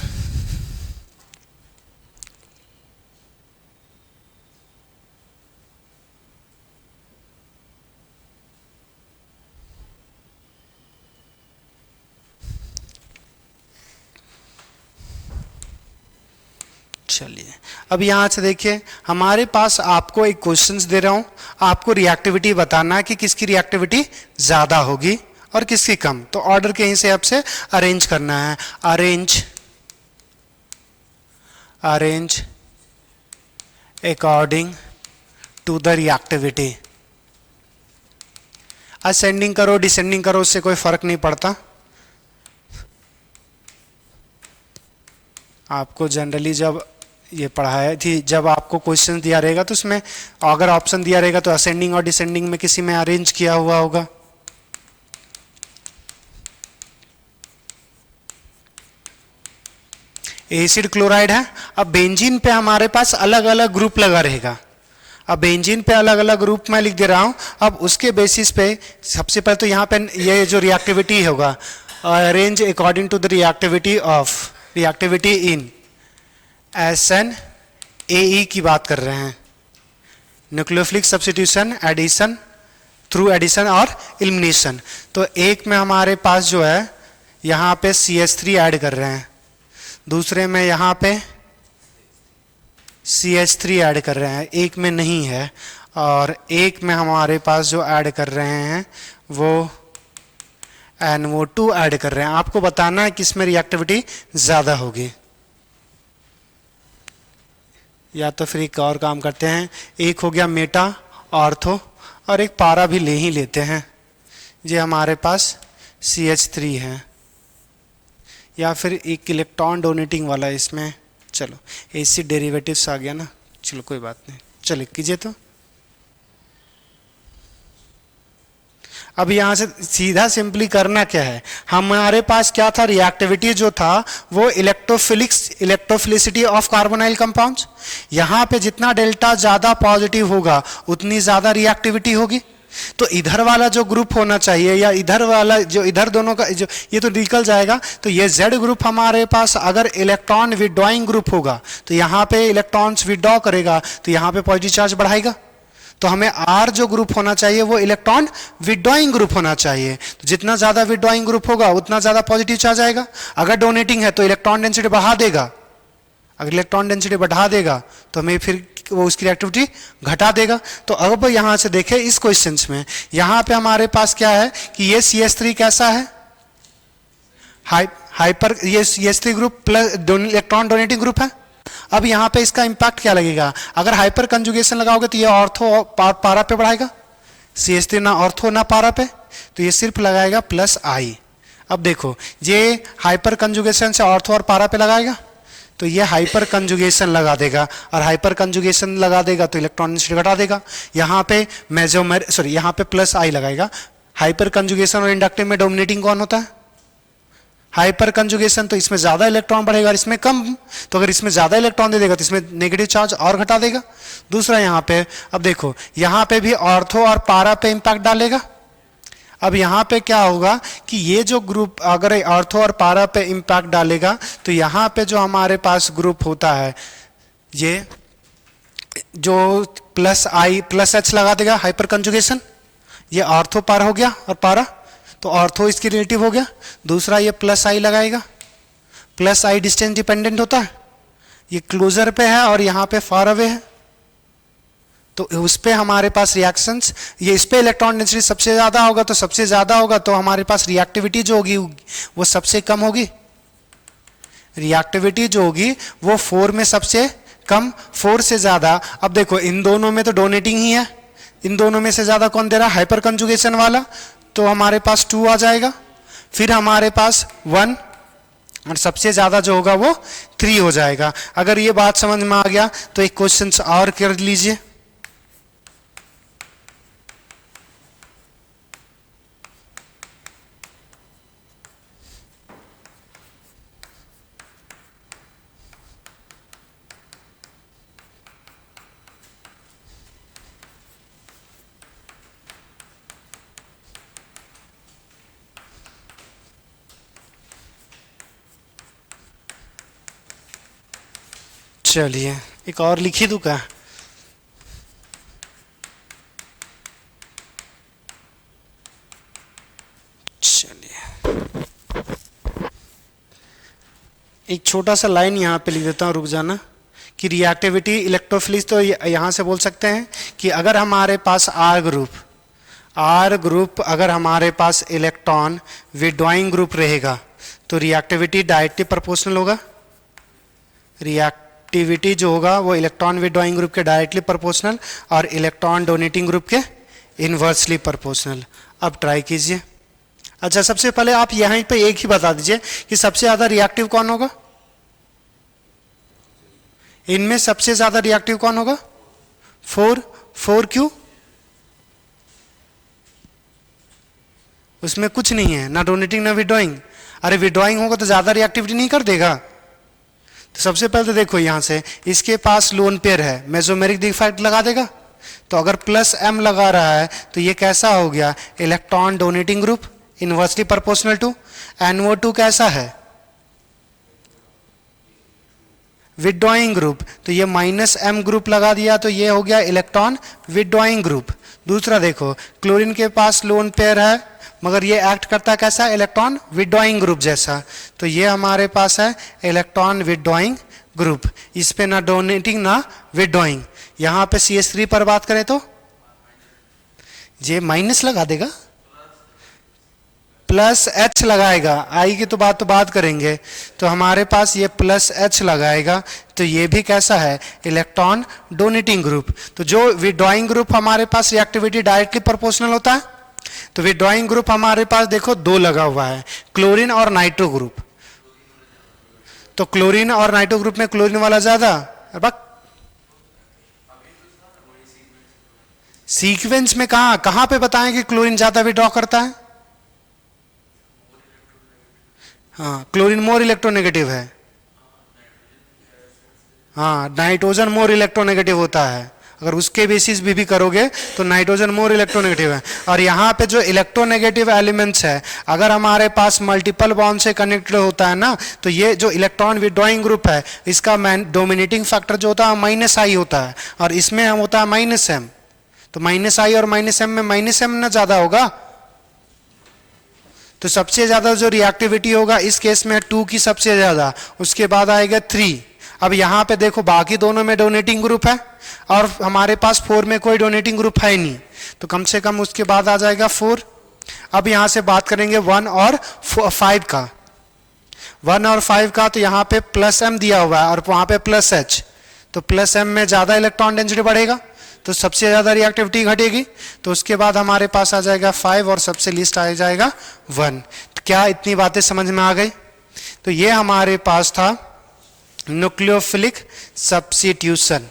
चलिए अब यहां से देखिए, हमारे पास आपको एक क्वेश्चंस दे रहा हूं, आपको रिएक्टिविटी बताना है कि किसकी रिएक्टिविटी ज्यादा होगी और किसकी कम। तो ऑर्डर के हिसाब से अरेंज करना है। Arrange according to the reactivity. Ascending करो डिसेंडिंग करो, उससे कोई फर्क नहीं पड़ता। आपको जनरली जब ये पढ़ाया थी, जब आपको क्वेश्चन दिया रहेगा तो उसमें अगर ऑप्शन दिया रहेगा तो असेंडिंग और डिसेंडिंग में किसी में अरेंज किया हुआ होगा। एसिड क्लोराइड है। अब बेंजीन पे हमारे पास अलग अलग ग्रुप लगा रहेगा। अब बेंजीन पे अलग अलग ग्रुप मैं लिख दे रहा हूं। अब उसके बेसिस पे सबसे पहले तो यहाँ पे ये जो रिएक्टिविटी होगा, arrange according to the reactivity in SNAE की बात कर रहे हैं। Nucleophilic substitution, addition, through addition और एलिमिनेशन। तो एक में हमारे पास जो है यहाँ पे CH3 ऐड कर रहे हैं, दूसरे में यहाँ पे CH3 ऐड कर रहे हैं, एक में नहीं है, और एक में हमारे पास जो ऐड कर रहे हैं वो NO2 ऐड कर रहे हैं। आपको बताना है किसमें रिएक्टिविटी ज़्यादा होगी। या तो फिर एक और काम करते हैं, एक हो गया मेटा ऑर्थो और एक पारा भी ले ही लेते हैं। ये हमारे पास CH3 है, या फिर एक इलेक्ट्रॉन डोनेटिंग वाला इसमें। चलो एसिड डेरिवेटिव्स आ गया ना, चलो कोई बात नहीं, चलो कीजिए। तो अब यहां से सीधा सिंपली करना क्या है, हमारे पास क्या था, रिएक्टिविटी जो था वो इलेक्ट्रोफिलिसिटी ऑफ कार्बोनाइल कंपाउंड्स। यहां पे जितना डेल्टा ज्यादा पॉजिटिव होगा उतनी ज्यादा रिएक्टिविटी होगी। तो इधर वाला जो ग्रुप होना चाहिए या इधर वाला जो, इधर दोनों का जो ये तो निकल जाएगा। तो ये Z ग्रुप हमारे पास अगर इलेक्ट्रॉन विड्रॉइंग ग्रुप होगा तो यहाँ पे इलेक्ट्रॉन्स विड्रॉ करेगा, तो यहाँ पे पॉजिटिव चार्ज बढ़ाएगा। तो हमें R जो ग्रुप होना चाहिए वो इलेक्ट्रॉन विड्रॉइंग ग्रुप होना चाहिए। तो जितना ज्यादा विड्रॉइंग ग्रुप होगा उतना ज्यादा पॉजिटिव चार्ज आएगा। अगर डोनेटिंग है तो इलेक्ट्रॉन डेंसिटी बढ़ा देगा, अगर इलेक्ट्रॉन डेंसिटी बढ़ा देगा तो हमें फिर वो उसकी रिएक्टिविटी घटा देगा। तो अब यहां से देखें इस क्वेश्चन में, यहां पे हमारे पास क्या है कि ये CH3 कैसा है, हाइपर, ये CH3 group plus electron donating group है। अब यहां पे इसका इंपैक्ट क्या लगेगा, अगर हाइपर कंजुगेशन लगाओगे तो ये ऑर्थो पारा पे बढ़ाएगा, CH3 ना ऑर्थो ना पारा पे, तो ये सिर्फ लगाएगा +I। अब देखो ये हाइपर कंजुगेशन से ऑर्थो और पारा पे लगाएगा तो ये हाइपर कंजुगेशन लगा देगा, और हाइपर कंजुगेशन लगा देगा तो इलेक्ट्रॉन डेंसिटी घटा देगा। यहाँ पे यहाँ पे +I लगाएगा। हाइपर कंजुगेशन और इंडक्टिव में डोमिनेटिंग कौन होता है, हाइपर कंजुगेशन तो इसमें ज्यादा इलेक्ट्रॉन बढ़ेगा और इसमें कम, तो अगर इसमें ज्यादा इलेक्ट्रॉन दे देगा तो इसमें नेगेटिव चार्ज और घटा देगा। दूसरा यहाँ पे, अब देखो यहाँ पे भी ऑर्थो और पारा पे इंपैक्ट डालेगा। अब यहाँ पे क्या होगा कि ये जो ग्रुप अगर ऑर्थो और पारा पे इंपैक्ट डालेगा तो यहाँ पे जो हमारे पास ग्रुप होता है ये जो प्लस आई प्लस एच लगा देगा हाइपर कंजुगेशन, ये ऑर्थो पारा हो गया और पारा, तो ऑर्थो इसकी रिलेटिव हो गया। दूसरा ये प्लस आई लगाएगा, प्लस आई डिस्टेंस डिपेंडेंट होता है, ये क्लोजर पे है और यहाँ पे फार अवे है, तो उस पे हमारे पास रिएक्शंस, ये इस पे इलेक्ट्रॉन डेंसिटी सबसे ज्यादा होगा, तो सबसे ज्यादा होगा तो हमारे पास रिएक्टिविटी जो होगी वो सबसे कम होगी। रिएक्टिविटी जो होगी वो 4 में सबसे कम, 4 से ज्यादा। अब देखो इन दोनों में तो डोनेटिंग ही है, इन दोनों में से ज्यादा कौन दे रहा है, हाइपर कंजुगेशन वाला, तो हमारे पास 2 आ जाएगा। फिर हमारे पास 1 और सबसे ज्यादा जो होगा वो 3 हो जाएगा। अगर ये बात समझ में आ गया तो एक क्वेश्चन और कर लीजिए। चलिए एक और लिखी दूं क्या? चलिए एक छोटा सा लाइन यहाँ पे लिख देता हूँ, रुक जाना, कि रिएक्टिविटी इलेक्ट्रोफिलिस, तो यहाँ से बोल सकते हैं कि अगर हमारे पास आर ग्रुप अगर हमारे पास इलेक्ट्रॉन विड्रॉइंग ग्रुप रहेगा तो रिएक्टिविटी डायरेक्टली प्रोपोर्शनल होगा। रिएक्टिविटी जो होगा वो इलेक्ट्रॉन विड्रॉइंग ग्रुप के डायरेक्टली प्रोपोर्शनल और इलेक्ट्रॉन डोनेटिंग ग्रुप के इनवर्सली प्रोपोर्शनल। अब ट्राई कीजिए। अच्छा सबसे पहले आप यहीं पे एक ही बता दीजिए कि सबसे ज्यादा रिएक्टिव कौन होगा, इनमें सबसे ज्यादा रिएक्टिव कौन होगा? 4 क्यों? उसमें कुछ नहीं है, ना डोनेटिंग ना विड्रॉइंग। अरे विड्रॉइंग होगा तो ज्यादा रिएक्टिविटी नहीं कर देगा। तो सबसे पहले तो देखो यहां से इसके पास लोन पेयर है, मेसोमेरिक डिफेक्ट लगा देगा। तो अगर प्लस एम लगा रहा है तो ये कैसा हो गया, electron donating group inversely proportional to. NO2 कैसा है, विड्रॉइंग ग्रुप, तो ये -m ग्रुप लगा दिया तो ये हो गया इलेक्ट्रॉन विड्रॉइंग ग्रुप। दूसरा देखो क्लोरीन के पास लोन पेयर है मगर ये एक्ट करता है कैसा, इलेक्ट्रॉन विड्रॉइंग ग्रुप जैसा, तो ये हमारे पास है इलेक्ट्रॉन विड्रॉइंग ग्रुप। इस पे ना डोनेटिंग ना विड्रॉइंग। यहां पे CH3 पर बात करें तो ये माइनस लगा देगा, प्लस H लगाएगा, आई की तो बात करेंगे, तो हमारे पास ये प्लस H लगाएगा तो ये भी कैसा है, इलेक्ट्रॉन डोनेटिंग ग्रुप। तो जो विड्रॉइंग ग्रुप हमारे पास रिएक्टिविटी डायरेक्टली प्रोपोर्शनल होता है, तो विड्रॉइंग ग्रुप हमारे पास देखो 2 लगा हुआ है, क्लोरीन और नाइट्रो ग्रुप। तो क्लोरीन और नाइट्रो ग्रुप में क्लोरीन वाला ज्यादा, सीक्वेंस में कहां पे बताएं कि क्लोरीन ज्यादा विड्रॉ करता है? हाँ क्लोरीन मोर इलेक्ट्रोनेगेटिव है, हाँ नाइट्रोजन मोर इलेक्ट्रोनेगेटिव होता है। अगर उसके बेसिस भी करोगे तो नाइट्रोजन मोर इलेक्ट्रोनेगेटिव है। और यहाँ पे जो इलेक्ट्रोनेगेटिव एलिमेंट्स है अगर हमारे पास मल्टीपल बॉन्ड से कनेक्टेड होता है ना, तो ये जो इलेक्ट्रॉन विड्रॉइंग ग्रुप है इसका डोमिनेटिंग फैक्टर जो होता है -I होता है और इसमें हम होता है -m। तो -I और -m में -m ना ज्यादा होगा, तो सबसे ज्यादा जो रिएक्टिविटी होगा इस केस में 2 की सबसे ज्यादा, उसके बाद आएगा 3। अब यहां पे देखो बाकी दोनों में डोनेटिंग ग्रुप है और हमारे पास 4 में कोई डोनेटिंग ग्रुप है नहीं, तो कम से कम उसके बाद आ जाएगा 4। अब यहां से बात करेंगे 1 और 5 का, 1 और 5 का, तो यहां पे +m दिया हुआ है और वहां पे +H, तो +m में ज्यादा इलेक्ट्रॉन डेंसिटी बढ़ेगा तो सबसे ज्यादा रिएक्टिविटी घटेगी। तो उसके बाद हमारे पास आ जाएगा 5 और सबसे लीस्ट आ जाएगा 1। तो क्या इतनी बातें समझ में आ गई? तो ये हमारे पास था न्यूक्लियोफिलिक सब्स्टिट्यूशन।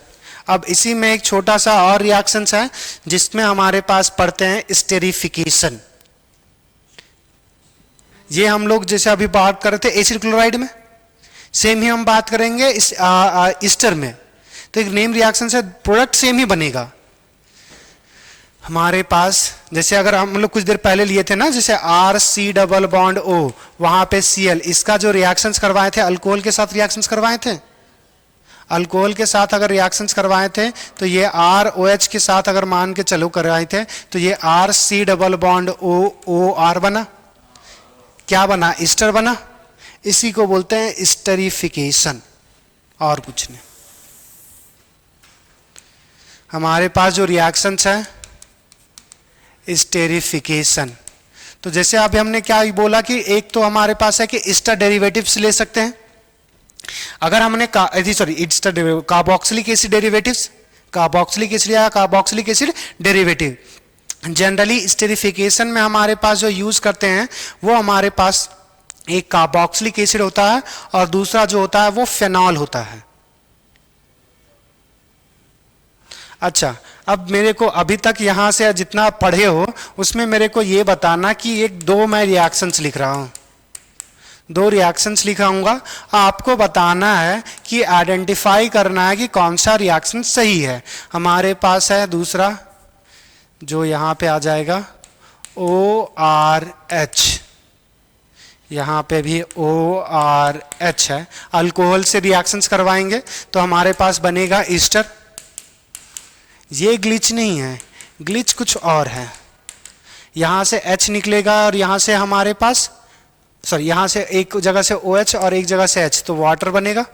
अब इसी में एक छोटा सा और रिएक्शन है जिसमें हमारे पास पढ़ते हैं स्टेरिफिकेशन। ये हम लोग जैसे अभी बात कर रहे थे एसिड क्लोराइड में, सेम ही हम बात करेंगे इस ईस्टर में। तो एक नेम रिएक्शन से प्रोडक्ट सेम ही बनेगा। हमारे पास जैसे अगर हम लोग कुछ देर पहले लिए थे ना, जैसे RC डबल बॉन्ड O, वहां पे Cl, इसका जो रिएक्शंस करवाए थे अल्कोहल के साथ रिएक्शंस करवाए थे, अल्कोहल के साथ अगर रिएक्शंस करवाए थे तो ये ROH के साथ अगर मान के चलो करवाए थे तो ये RC डबल बॉन्ड OR बना, क्या बना, ईस्टर बना। इसी को बोलते हैं ईस्टरिफिकेशन, और कुछ नहीं। हमारे पास जो रिएक्शंस है ईस्टरिफिकेशन, तो जैसे अभी हमने क्या बोला कि एक तो हमारे पास है कि ईस्टर डेरिवेटिव्स ले सकते हैं। अगर हमने Easter carboxylic acid derivatives, carboxylic acid या कार्बोक्सिलिक एसिड डेरिवेटिव, जनरली ईस्टरिफिकेशन में हमारे पास जो यूज करते हैं वो हमारे पास एक कार्बोक्सिलिक एसिड होता है और दूसरा जो होता है वो फेनॉल होता है। अच्छा, अब मेरे को अभी तक यहां से जितना पढ़े हो उसमें मेरे को ये बताना कि एक दो मैं रिएक्शंस लिख रहा हूं, दो रिएक्शंस लिखाऊंगा, आपको बताना है कि आइडेंटिफाई करना है कि कौन सा रिएक्शन सही है। हमारे पास है दूसरा जो यहां पे आ जाएगा ORH, यहां पे भी ORH है। अल्कोहल से रिएक्शंस करवाएंगे तो हमारे पास बनेगा ईस्टर। ये ग्लिच नहीं है, ग्लिच कुछ और है। यहां से H निकलेगा और यहां से हमारे पास यहां से एक जगह से OH और एक जगह से H, तो वाटर बनेगा।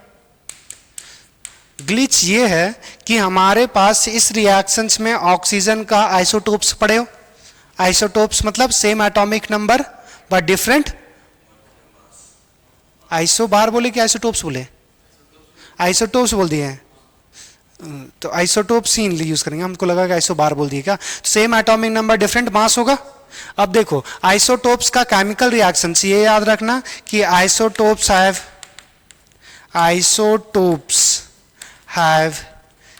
ग्लिच ये है कि हमारे पास इस रिएक्शंस में ऑक्सीजन का आइसोटोप्स पड़े हो। आइसोटोप्स मतलब same atomic number but different. Isobar बोले कि आइसोटोप्स बोले? आइसोटोप्स बोल दिए हैं, तो आइसोटोप्स ही यूज करेंगे। हमको लगा कि आइसो बार बोल दिए क्या? Same atomic number different mass होगा। अब देखो आइसोटोप्स का केमिकल रिएक्शंस ये याद रखना कि isotopes have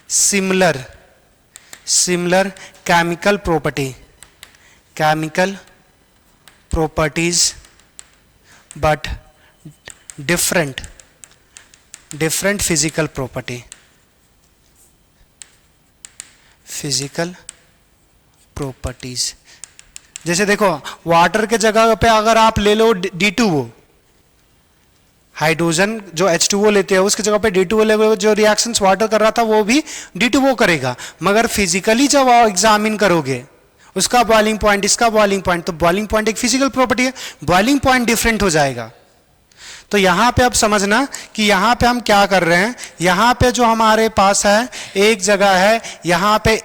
similar chemical properties but different physical properties। जैसे देखो वाटर के जगह पे अगर आप ले लो D2O, हाइड्रोजन जो H2O लेते हैं उसके जगह पे D2O लेवल जो रिएक्शंस वाटर कर रहा था वो भी D2O करेगा, मगर फिजिकली जब आप एग्जामिन करोगे उसका बॉइलिंग पॉइंट इसका बॉइलिंग पॉइंट, तो बॉइलिंग पॉइंट एक फिजिकल प्रॉपर्टी है, बॉइलिंग पॉइंट डिफरेंट हो जाएगा। तो यहां पे अब समझना कि यहां पे हम क्या कर रहे हैं। यहां पे जो हमारे पास है एक जगह है यहां पे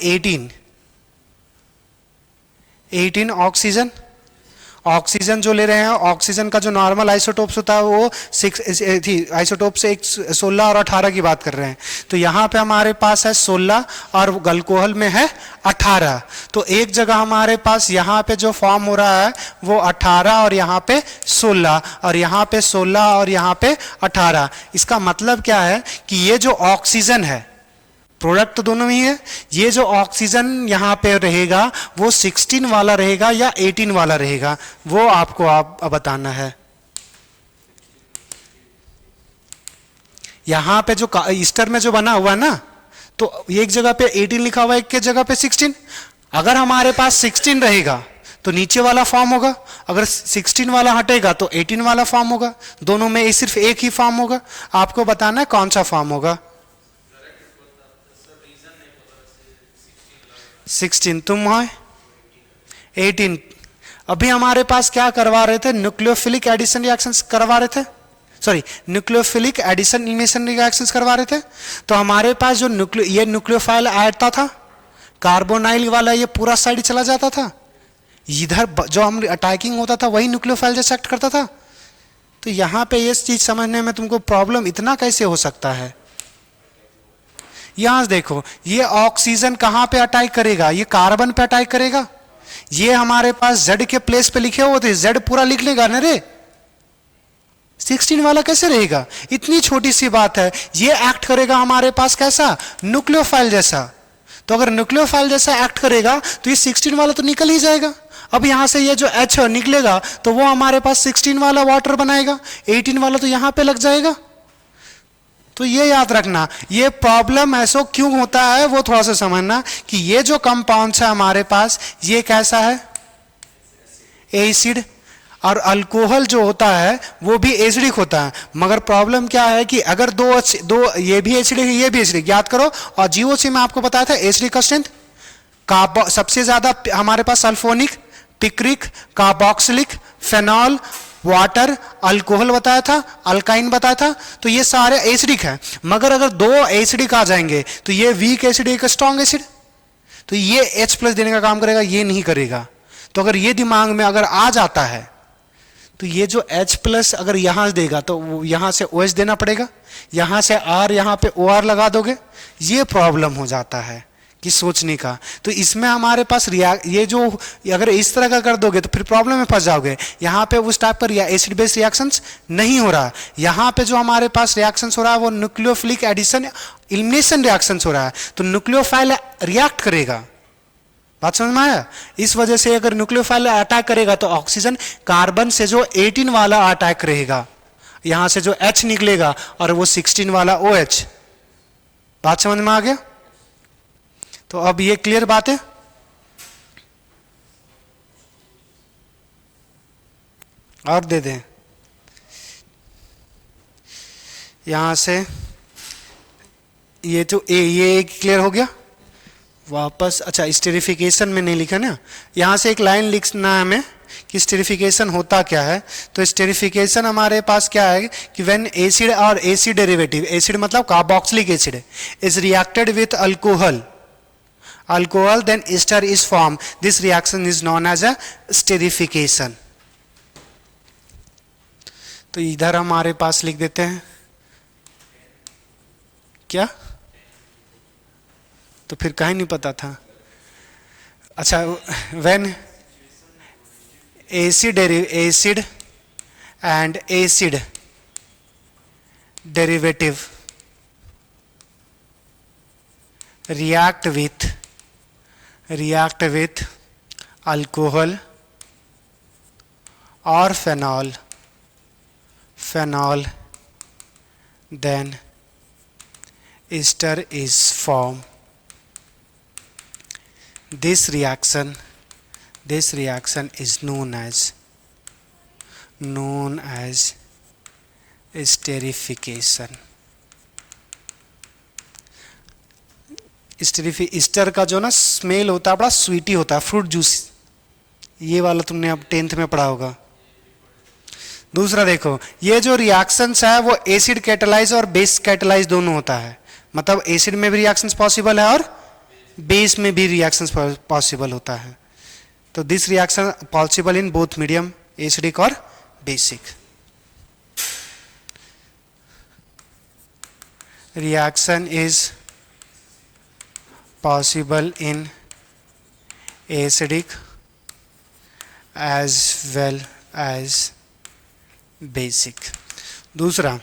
18 ऑक्सीजन जो ले रहे हैं, ऑक्सीजन का जो नॉर्मल आइसोटोप्स होता है वो 6 आइसोटोप से 16 और 18 की बात कर रहे हैं। तो यहाँ पे हमारे पास है 16 और अल्कोहल में है 18। तो एक जगह हमारे पास यहाँ पे जो फॉर्म हो रहा है वो 18 और यहाँ पे 16 और यहाँ पे 16 और यहाँ पे 18। इसका मतलब क्या है कि ये जो ऑक्सीजन है, प्रोडक्ट तो दोनों ही है, ये जो ऑक्सीजन यहां पे रहेगा वो 16 वाला रहेगा या 18 वाला रहेगा, वो आपको बताना है। यहां पे जो ईस्टर में जो बना हुआ है ना, तो एक जगह पे 18 लिखा हुआ है, एक के जगह पे 16। अगर हमारे पास 16 रहेगा तो नीचे वाला फॉर्म होगा, अगर 16 वाला हटेगा तो 18 वाला फॉर्म होगा। दोनों में सिर्फ एक ही फॉर्म होगा, आपको बताना है कौन सा फॉर्म होगा। 16 तुम हो 18। अभी हमारे पास क्या करवा रहे थे, न्यूक्लियोफिलिक एडिशन रिएक्शंस करवा रहे थे, न्यूक्लियोफिलिक एडिशन इलिमिनेशन रिएक्शंस करवा रहे थे। तो हमारे पास जो ये न्यूक्लियोफाइल आता था, कार्बोनाइल वाला ये पूरा साइड चला जाता था, इधर जो हम अटैकिंग होता था वही न्यूक्लियोफाइल जैसे एक्ट करता था। तो यहां पे ये चीज समझने में तुमको प्रॉब्लम इतना कैसे हो सकता है। यहां देखो ये ऑक्सीजन कहां पे अटैक करेगा, ये कार्बन पे अटैक करेगा। ये हमारे पास Z के प्लेस पे लिखे हुए थे, Z पूरा लिख लेगा ना रे, 16 वाला कैसे रहेगा। इतनी छोटी सी बात है, ये एक्ट करेगा हमारे पास कैसा, न्यूक्लियोफाइल जैसा। तो अगर न्यूक्लियोफाइल जैसा एक्ट करेगा तो ये 16 वाला तो निकल ही जाएगा। अब यहां से ये जो H निकलेगा तो वो हमारे पास 16 वाला वाटर बनाएगा, 18 वाला तो यहां पे लग जाएगा। तो ये याद रखना, ये प्रॉब्लम ऐसा क्यों होता है वो थोड़ा सा समझना कि ये जो कंपाउंड्स है हमारे पास ये कैसा है, एसिड, और अल्कोहल जो होता है वो भी एसिडिक होता है। मगर प्रॉब्लम क्या है कि अगर दो ये भी एसिडिक है ये भी एसिडिक, याद करो। और जीओसी में आपको बताया था एसिडिक का स्ट्रेंथ सबसे ज्यादा हमारे पास sulphonic, picric, carboxylic, phenol, water, alcohol बताया था, अल्काइन बताया था। तो ये सारे एसिडिक है। मगर अगर दो एसिडिक आ जाएंगे तो ये वीक एसिड एक स्ट्रॉन्ग एसिड, तो ये H प्लस देने का काम करेगा, ये नहीं करेगा। तो अगर ये दिमाग में अगर आ जाता है तो ये जो H प्लस अगर यहां देगा तो यहां से OH देना पड़ेगा, यहां से R यहां पे OR लगा दोगे, ये प्रॉब्लम हो जाता है कि सोचने का। तो इसमें हमारे पास ये जो अगर इस तरह का कर दोगे तो फिर प्रॉब्लम में फंस जाओगे। यहाँ पे उस टाइप का एसिड बेस रिएक्शंस नहीं हो रहा, यहाँ पे जो हमारे पास रिएक्शंस हो रहा है वो न्यूक्लियोफिलिक एडिशन एलिमिनेशन रिएक्शंस हो रहा है। तो न्यूक्लियोफाइल रिएक्ट करेगा, बात समझ में आया। इस वजह से अगर न्यूक्लियोफाइल अटैक करेगा तो ऑक्सीजन कार्बन से जो 18 वाला अटैक रहेगा, यहां से जो H निकलेगा और वो 16 वाला OH। बात समझ में आ गया। तो अब ये क्लियर बात है। और दे दें यहां से ये जो ये क्लियर हो गया। वापस अच्छा स्टेरिफिकेशन में नहीं लिखा ना, यहां से एक लाइन लिखना है हमें कि स्टेरिफिकेशन होता क्या है। तो स्टेरिफिकेशन हमारे पास क्या है कि व्हेन एसिड और एसिड डेरिवेटिव, एसिड मतलब carboxylic acid, is reacted with alcohol then ester is formed. This reaction is known as a esterification. तो इधर हमारे पास लिख देते हैं क्या, तो फिर कहीं नहीं पता था। अच्छा when acid and acid derivative react with alcohol or phenol, then ester is formed. This reaction is known as esterification. Easter का जो ना स्मेल होता है बड़ा स्वीटी होता है, फ्रूट जूस, ये वाला तुमने अब 10th में पढ़ा होगा। दूसरा देखो, ये जो रिएक्शंस है वो एसिड कैटालाइज और बेस कैटालाइज दोनों होता है। मतलब एसिड में भी रिएक्शंस पॉसिबल है और बेस में भी रिएक्शंस पॉसिबल होता है। तो this reaction possible in both medium, acidic और basic. Reaction is possible in acidic as well as basic. दूसरा,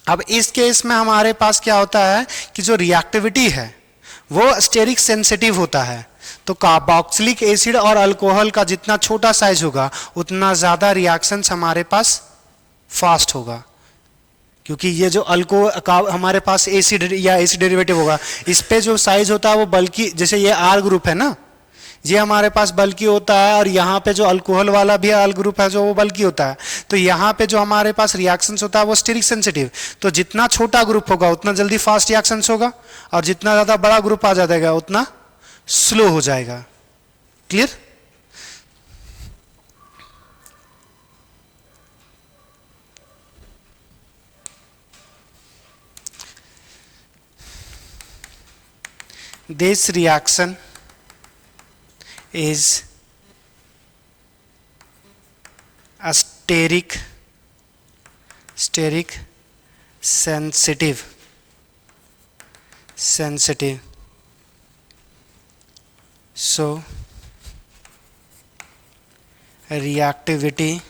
अब इस केस में हमारे पास क्या होता है कि जो रिएक्टिविटी है वो स्टेरिक सेंसिटिव होता है। तो कार्बोक्सिलिक एसिड और अल्कोहल का जितना छोटा साइज होगा उतना ज्यादा रिएक्शंस हमारे पास फास्ट होगा, क्योंकि ये जो हमारे पास एसिड या एसिड डेरिवेटिव होगा, इस पे जो साइज होता है वो बल्कि, जैसे ये R ग्रुप है ना, ये हमारे पास बल्कि होता है, और यहाँ पे जो अल्कोहल वाला भी R ग्रुप है जो वो बल्कि होता है। तो यहाँ पे जो हमारे पास रिएक्शंस होता है वो स्टेरिक सेंसिटिव। तो जितना छोटा ग्रुप होगा उतना जल्दी फास्ट रिएक्शंस होगा, और जितना ज्यादा बड़ा ग्रुप आ जाएगा उतना स्लो हो जाएगा। Clear. This reaction is a steric sensitive. So reactivity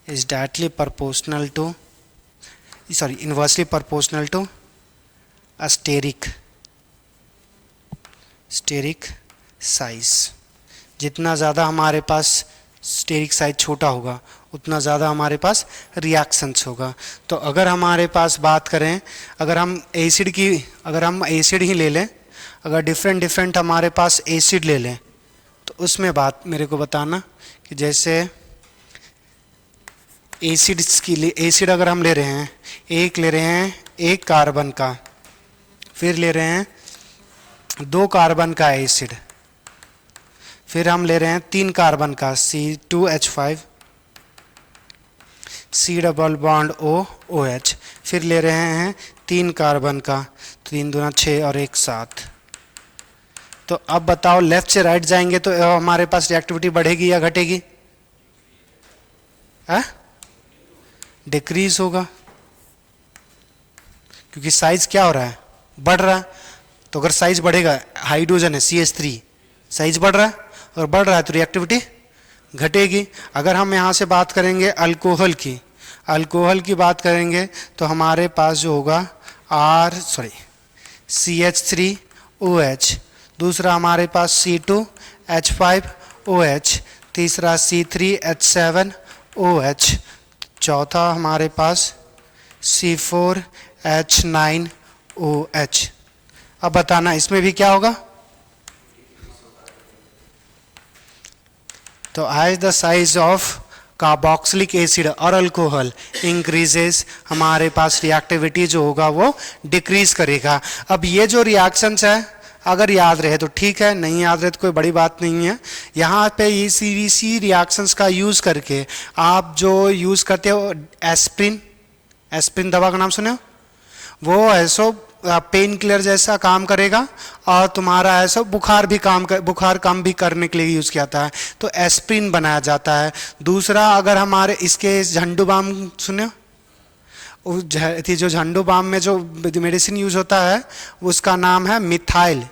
is inversely proportional to a steric size. जितना ज़्यादा हमारे पास स्टेरिक साइज छोटा होगा उतना ज़्यादा हमारे पास रिएक्शंस होगा। तो अगर हमारे पास बात करें, अगर हम एसिड ही ले लें, अगर डिफरेंट डिफरेंट हमारे पास एसिड ले लें, तो उसमें बात मेरे को बताना कि जैसे एसिड अगर हम ले रहे हैं, एक कार्बन का, फिर ले रहे हैं 2 कार्बन का एसिड, फिर हम ले रहे हैं 3 कार्बन का C2H5, C double bond OH, फिर ले रहे हैं 3 कार्बन का, 3 दूना 6 और 1 7। तो अब बताओ लेफ्ट से राइट जाएंगे तो हमारे पास रिएक्टिविटी बढ़ेगी या घटेगी? डिक्रीज होगा, क्योंकि साइज क्या हो रहा है? बढ़ रहा है। तो अगर साइज बढ़ेगा, हाइड्रोजन है CH3, साइज बढ़ रहा है और बढ़ रहा है तो रिएक्टिविटी घटेगी। अगर हम यहाँ से बात करेंगे अल्कोहल की बात करेंगे तो हमारे पास जो होगा CH3OH, दूसरा हमारे पास C2H5OH, तीसरा C3H7OH, चौथा हमारे पास C4H9OH। अब बताना इसमें भी क्या होगा? तो as the size of carboxylic acid और अल्कोहल इंक्रीजेस, हमारे पास रिएक्टिविटी जो होगा वो डिक्रीज करेगा। अब ये जो रिएक्शंस है अगर याद रहे तो ठीक है, नहीं याद रहे तो कोई बड़ी बात नहीं है। यहाँ पे ये CVC रिएक्शंस का यूज़ करके आप जो यूज़ करते हो एस्प्रिन दवा का नाम सुने हो? वो ऐसो पेन किलर जैसा काम करेगा और तुम्हारा ऐसा बुखार कम भी करने के लिए यूज़ किया जाता है, तो एस्प्रिन बनाया जाता है। दूसरा अगर हमारे इसके झंडू बाम सुने हो? जो झंडू बाम में जो मेडिसिन यूज होता है उसका नाम है मिथाइल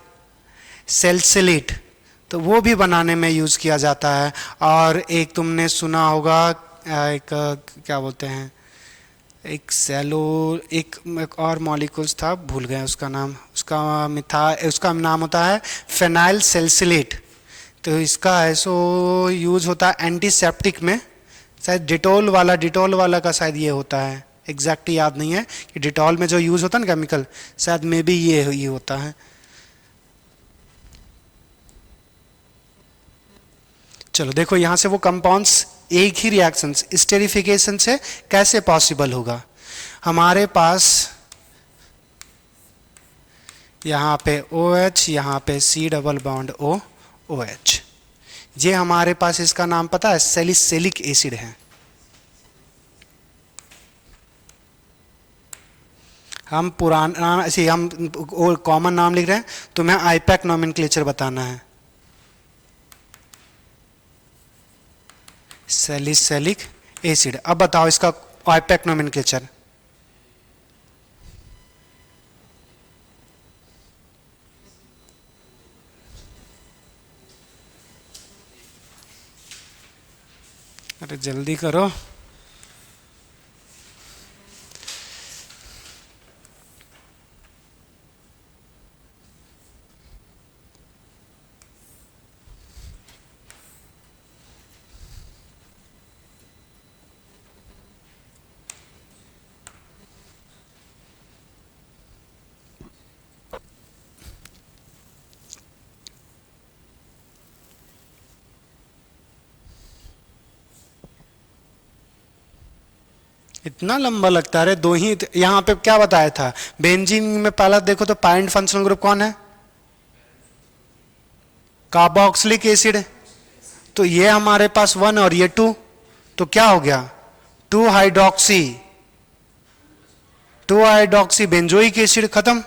सैलिसिलेट, तो वो भी बनाने में यूज़ किया जाता है। और एक तुमने सुना होगा एक क्या बोलते हैं, एक और मॉलिक्यूल्स था, भूल गए उसका नाम, उसका नाम होता है फेनाइल सैलिसिलेट। तो इसका ऐसो यूज होता है एंटीसेप्टिक में, शायद डिटॉल वाला का शायद ये होता है, एग्जैक्टली याद नहीं है कि डिटॉल में जो यूज होता है ना केमिकल, शायद मे बी ये होता है। चलो देखो यहाँ से वो कंपाउंड्स एक ही रिएक्शंस स्टेरिफिकेशन से कैसे पॉसिबल होगा। हमारे पास यहाँ पे OH, यहाँ पे C डबल बॉन्ड OH, ये हमारे पास इसका नाम पता है सैलिसिलिक एसिड है। हम पुराना ऐसे हम कॉमन नाम लिख रहे हैं, तुम्हें आईपैक नोमेनक्लेचर बताना है। Salicylic acid. अब बताओ इसका आईपैक नोमेनक्लेचर। अरे जल्दी करो। इतना लंबा लगता है, दो ही यहाँ पे क्या बताया था बेंजीन में? पहला देखो तो पैरेंट फंक्शनल ग्रुप कौन है? Carboxylic acid. तो ये हमारे पास 1 और ये 2, तो क्या हो गया 2 हाइड्रोक्सी बेंजोइक एसिड, खत्म।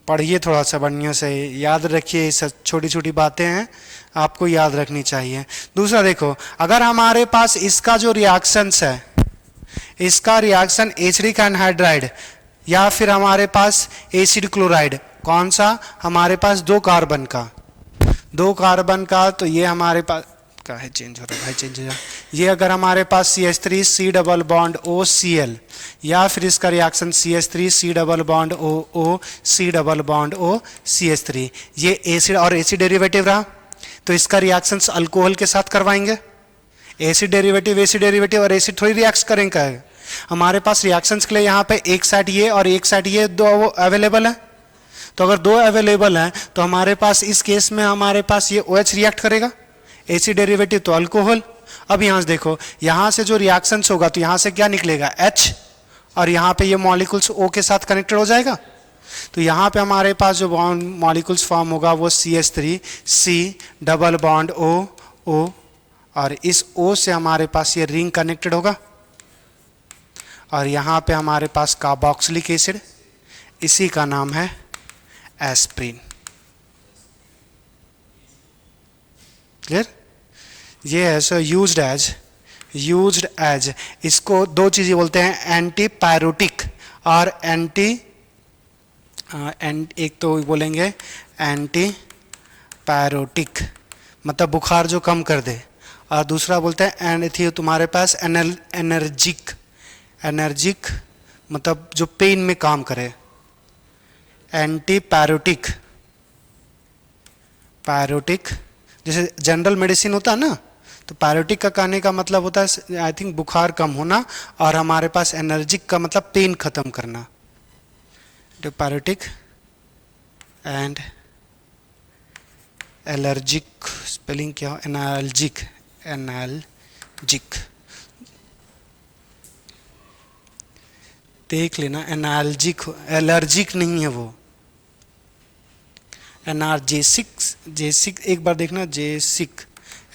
पढ़िए थोड़ा सा बढ़िया से, याद रखिए, सब छोटी छोटी बातें हैं आपको याद रखनी चाहिए। दूसरा देखो, अगर हमारे पास इसका जो रिएक्शंस है, इसका रिएक्शन एसिडिक एनहाइड्राइड या फिर हमारे पास एसिड क्लोराइड, कौन सा? हमारे पास 2 कार्बन का, तो ये हमारे पास का है चेंज हो रहा है भाई, चेंज हो रहा है। ये अगर हमारे पास CH3 C double bond O Cl, या फिर इसका reaction CH3 C double bond O O C double bond O CH3, ये एसिड और एसिड डेरिवेटिव रहा, तो इसका रिएक्शन अल्कोहल के साथ करवाएंगे। एसिड डेरिवेटिव और एसिड थोड़ी रिएक्ट करेंगे। हमारे पास रिएक्शंस के लिए यहाँ पे एक साइड ये और एक साइड ये दो अवेलेबल है, तो अगर दो अवेलेबल हैं तो हमारे पास इस केस में हमारे पास ये OH रिएक्ट करेगा, एसिड डेरिवेटिव तो अल्कोहल। अब यहाँ से देखो, यहाँ से जो रिएक्शंस होगा तो यहाँ से क्या निकलेगा H, और यहाँ पे ये मॉलिक्यूल्स O के साथ कनेक्टेड हो जाएगा, तो यहाँ पे हमारे पास जो मॉलिक्यूल्स फॉर्म होगा वो CH3 C double bond O O, और इस O से हमारे पास ये रिंग कनेक्टेड होगा, और यहाँ पे हमारे पास कार्बोक्सिलिक एसिड, इसी का नाम है एस्प्रिन। क्लियर? ये है सो यूज्ड एज, इसको दो चीजें बोलते हैं, एंटी पायरोटिक और एक तो बोलेंगे एंटी पायरोटिक, मतलब बुखार जो कम कर दे, और दूसरा बोलते हैं एंड थी तुम्हारे पास एनर्जिक मतलब जो पेन में काम करे, एंटी पायरोटिक। जैसे जनरल मेडिसिन होता है ना, तो पायरोटिक का कहने का मतलब होता है आई थिंक बुखार कम होना, और हमारे पास एनर्जिक का मतलब पेन खत्म करना। पायरोटिक एंड एलर्जिक, स्पेलिंग क्या हो, एनाल्जिक देख लेना, एलर्जिक नहीं है वो, जेसिक एक बार देखना,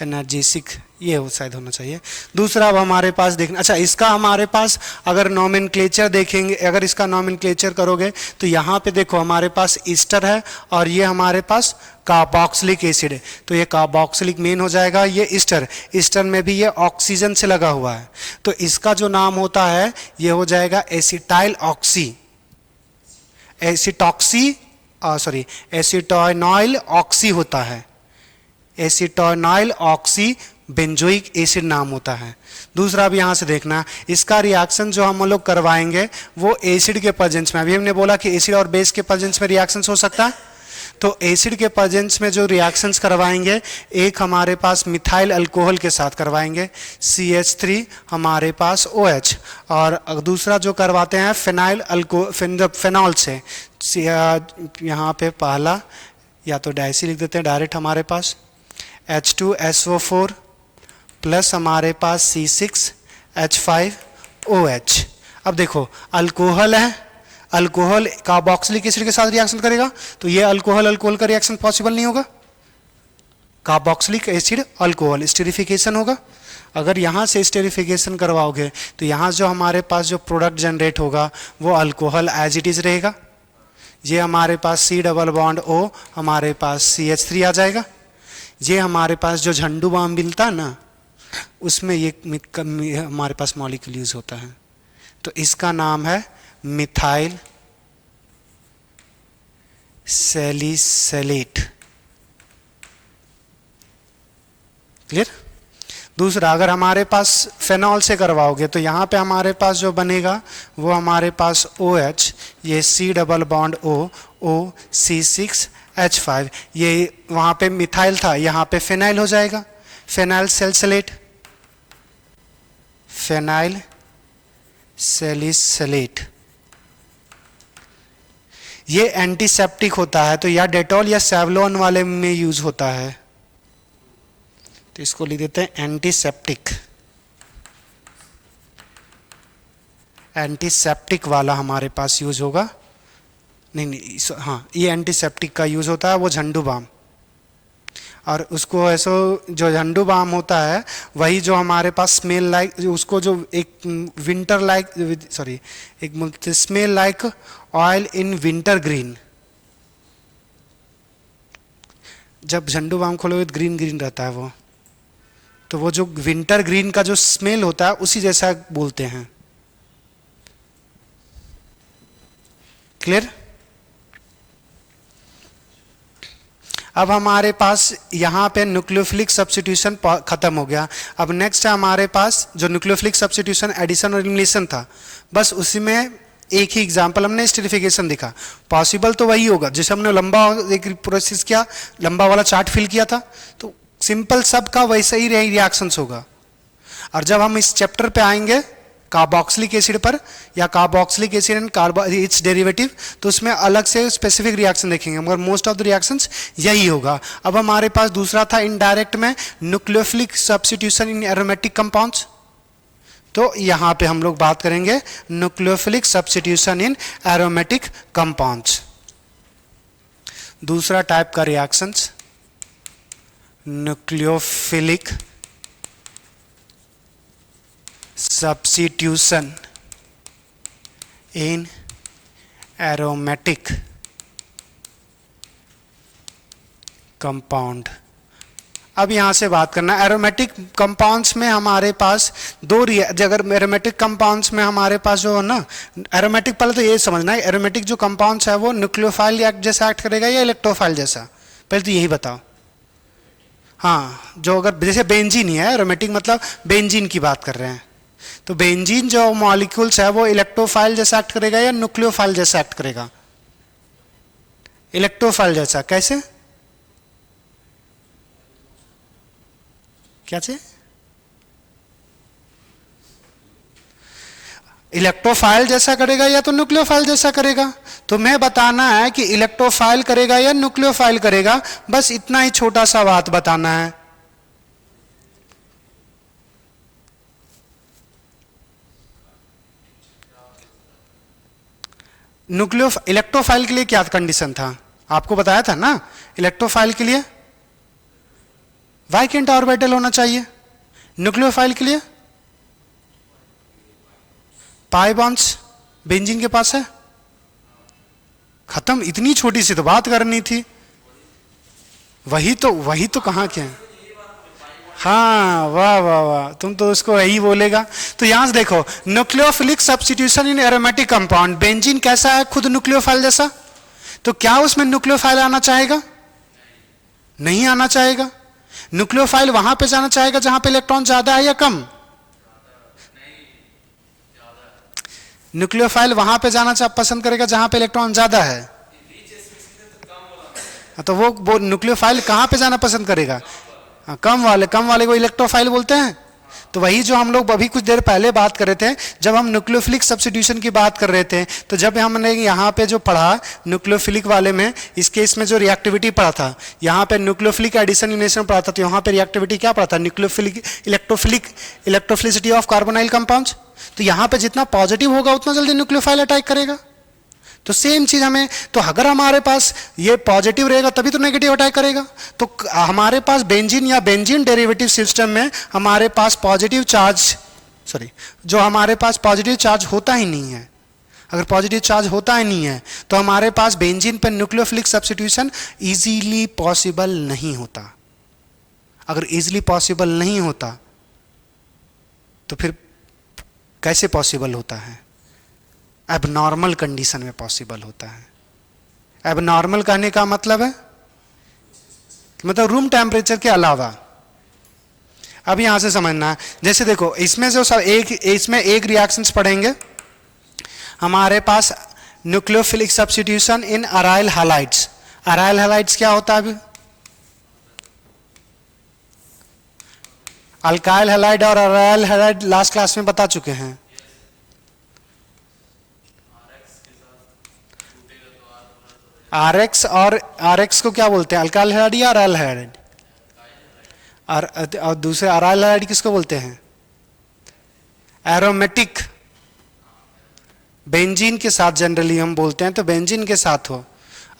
एनर्जेसिक ये हो शायद होना चाहिए। दूसरा अब हमारे पास देखना, अच्छा इसका हमारे पास अगर नॉमेनक्लेचर देखेंगे, अगर इसका नॉमेनक्लेचर करोगे तो यहाँ पे देखो हमारे पास ईस्टर है और ये हमारे पास कार्बोक्सिलिक एसिड है, तो ये कार्बोक्सिलिक मेन हो जाएगा, ये ईस्टर में भी ये ऑक्सीजन से लगा हुआ है, तो इसका जो नाम होता है ये हो जाएगा एसिटाइल ऑक्सी, एसिटोनॉइल ऑक्सी होता है, एसिटोनाइल ऑक्सी बेंजोइक एसिड नाम होता है। दूसरा अब यहाँ से देखना, इसका रिएक्शन जो हम लोग करवाएंगे वो एसिड के प्रेजेंस में, अभी हमने बोला कि एसिड और बेस के प्रेजेंस में रिएक्शंस हो सकता है, तो एसिड के प्रेजेंस में जो रिएक्शंस करवाएंगे, एक हमारे पास मिथाइल अल्कोहल के साथ करवाएंगे CH3 हमारे पास OH, और दूसरा जो करवाते हैं फेनॉल से, यहाँ पे पहला या तो डाइसी लिख देते हैं डायरेक्ट, हमारे पास H2SO4 प्लस हमारे पास C6H5OH। अब देखो अल्कोहल है, अल्कोहल कार्बोक्सिलिक एसिड के साथ रिएक्शन करेगा, तो ये अल्कोहल का रिएक्शन पॉसिबल नहीं होगा, कार्बोक्सिलिक एसिड अल्कोहल स्टेरिफिकेशन होगा। अगर यहाँ से स्टेरिफिकेशन करवाओगे तो यहाँ जो हमारे पास जो प्रोडक्ट जनरेट होगा वो अल्कोहल एज इट इज रहेगा, ये हमारे पास C डबल बॉन्ड O हमारे पास CH3 आ जाएगा, ये हमारे पास जो झंडू बाम मिलता है ना उसमें ये हमारे पास मॉलिक्यूल यूज होता है, तो इसका नाम है मिथाइल सैलिसिलेट। क्लियर? दूसरा अगर हमारे पास फेनॉल से करवाओगे तो यहाँ पे हमारे पास जो बनेगा वो हमारे पास OH, ये C double bond O O C6H5, ये वहाँ पे मिथाइल था, यहाँ पे फेनाइल हो जाएगा, फेनाइल सैलिसिलेट। ये एंटीसेप्टिक होता है, तो या डेटॉल या सेवलॉन वाले में यूज होता है, तो इसको लिख देते हैं एंटीसेप्टिक वाला हमारे पास यूज होगा, नहीं हाँ ये एंटीसेप्टिक का यूज होता है, वो झंडू बाम, और उसको ऐसा जो झंडू बाम होता है वही जो हमारे पास स्मेल लाइक, उसको जो एक विंटर लाइक एक smell like oil in winter green, जब झंडू बाम खोलोगे तो ग्रीन ग्रीन रहता है वो, तो वो जो विंटर ग्रीन का जो स्मेल होता है उसी जैसा बोलते हैं। क्लियर? अब हमारे पास यहाँ पे न्यूक्लियोफिलिक सब्स्टिट्यूशन खत्म हो गया। अब नेक्स्ट है हमारे पास जो न्यूक्लियोफिलिक सब्स्टिट्यूशन एडिशन और एलिमिनेशन था, बस उसी में एक ही एग्जांपल हमने स्टेरिफिकेशन दिखा। पॉसिबल तो वही होगा जैसे हमने लंबा एक प्रोसेस किया, लंबा वाला चार्ट फिल किया था, तो सिंपल सब का वैसा ही रिएक्शंस होगा। और जब हम इस चैप्टर पे आएंगे कार्बोक्सिलिक एसिड पर या carboxylic acid and it's derivative, तो उसमें अलग से स्पेसिफिक रिएक्शन देखेंगे, मगर मोस्ट ऑफ द रिएक्शंस यही होगा। अब हमारे पास दूसरा था इनडायरेक्ट में न्यूक्लियोफिलिक सब्स्टिट्यूशन इन एरोमेटिक कंपाउंड्स, तो यहां पे हम लोग बात करेंगे न्यूक्लियोफिलिक सब्स्टिट्यूशन इन एरोमेटिक कंपाउंड्स। दूसरा टाइप का reactions nucleophilic substitution in aromatic compound। अब यहां से बात करना एरोमेटिक कंपाउंड्स में हमारे पास दो अगर एरोमेटिक कंपाउंड्स में हमारे पास जो है ना, एरोमेटिक पहले तो ये समझना है एरोमेटिक जो कंपाउंड्स है वो न्यूक्लियोफाइल जैसा एक्ट करेगा या इलेक्ट्रोफाइल जैसा, पहले तो यही बताओ। हाँ, जो अगर जैसे बेंजीन ही है, एरोमेटिक मतलब बेंजीन की बात कर रहे हैं, तो बेंजीन जो मॉलिक्यूल्स है वो इलेक्ट्रोफाइल जैसा एक्ट करेगा या न्यूक्लियोफाइल जैसा एक्ट करेगा? इलेक्ट्रोफाइल जैसा। कैसे? क्या चाहिए? इलेक्ट्रोफाइल जैसा करेगा या तो न्यूक्लियोफाइल जैसा करेगा? तो मैं बताना है कि इलेक्ट्रोफाइल करेगा या न्यूक्लियोफाइल करेगा, बस इतना ही छोटा सा बात बताना है। इलेक्ट्रोफाइल के लिए क्या कंडीशन था आपको बताया था ना, इलेक्ट्रोफाइल के लिए वाइकेंट ऑर्बिटल होना चाहिए, न्यूक्लियोफाइल के लिए पाई बॉन्ड्स बेंजीन के पास है, खत्म। इतनी छोटी सी तो बात करनी थी, वही तो कहाँ के हैं। हाँ, वाह वाह वाह, तुम तो उसको यही बोलेगा। तो यहां से देखो न्यूक्लियोफिलिक सब्स्टिट्यूशन इन एरोमेटिक कंपाउंड, बेंजीन कैसा है, खुद न्यूक्लियोफाइल जैसा, तो क्या उसमें न्यूक्लियोफाइल आना चाहेगा? नहीं आना चाहेगा। न्यूक्लियोफाइल वहां पे जाना चाहेगा जहां पे इलेक्ट्रॉन ज्यादा है या कम? न्यूक्लियोफाइल वहां पे जाना पसंद करेगा जहां पे इलेक्ट्रॉन ज्यादा है, तो वो न्यूक्लियोफाइल कहां पे जाना पसंद करेगा? कम वाले को इलेक्ट्रोफाइल बोलते हैं। तो वही जो हम लोग अभी कुछ देर पहले बात कर रहे थे, जब हम न्यूक्लियोफिलिक सब्स्टिट्यूशन की बात कर रहे थे, तो जब हमने यहाँ पे जो पढ़ा न्यूक्लियोफिलिक वाले में, इस केस में जो रिएक्टिविटी पढ़ा था, यहाँ पे न्यूक्लियोफिलिक एडिशन एलिमिनेशन पढ़ा था, तो यहाँ पे रिएक्टिविटी क्या पढ़ा था? Nucleophilic electrophilicity of carbonyl compounds. तो यहाँ पे जितना पॉजिटिव होगा उतना जल्दी न्यूक्लियोफाइल अटैक करेगा। तो सेम चीज हमें, तो अगर हमारे पास ये पॉजिटिव रहेगा तभी तो नेगेटिव अटैक करेगा। तो हमारे पास बेंजीन या बेंजीन डेरिवेटिव सिस्टम में हमारे पास पॉजिटिव चार्ज, जो हमारे पास पॉजिटिव चार्ज होता ही नहीं है, अगर पॉजिटिव चार्ज होता ही नहीं है तो हमारे पास बेंजीन पर न्यूक्लियोफिलिक सब्स्टिट्यूशन इजीली पॉसिबल नहीं होता। अगर इजीली पॉसिबल नहीं होता तो फिर कैसे पॉसिबल होता है? एबनॉर्मल कंडीशन में पॉसिबल होता है। एबनॉर्मल कहने का मतलब है मतलब रूम टेम्परेचर के अलावा। अब यहां से समझना, जैसे देखो इसमें जो सब इसमें एक रिएक्शंस पढ़ेंगे हमारे पास nucleophilic substitution in aryl halides. Aryl halides क्या होता है? अभी अल्काइल हैलाइड और अराइल हैलाइड लास्ट क्लास में बता चुके हैं। आरएक्स और आरएक्स को क्या बोलते हैं? अल्काइल हैलाइड या अराइल हैलाइड? और दूसरे अराइल हैलाइड किसको बोलते हैं? एरोमेटिक। बेंजीन के साथ जनरली हम बोलते हैं, तो बेंजीन के साथ हो।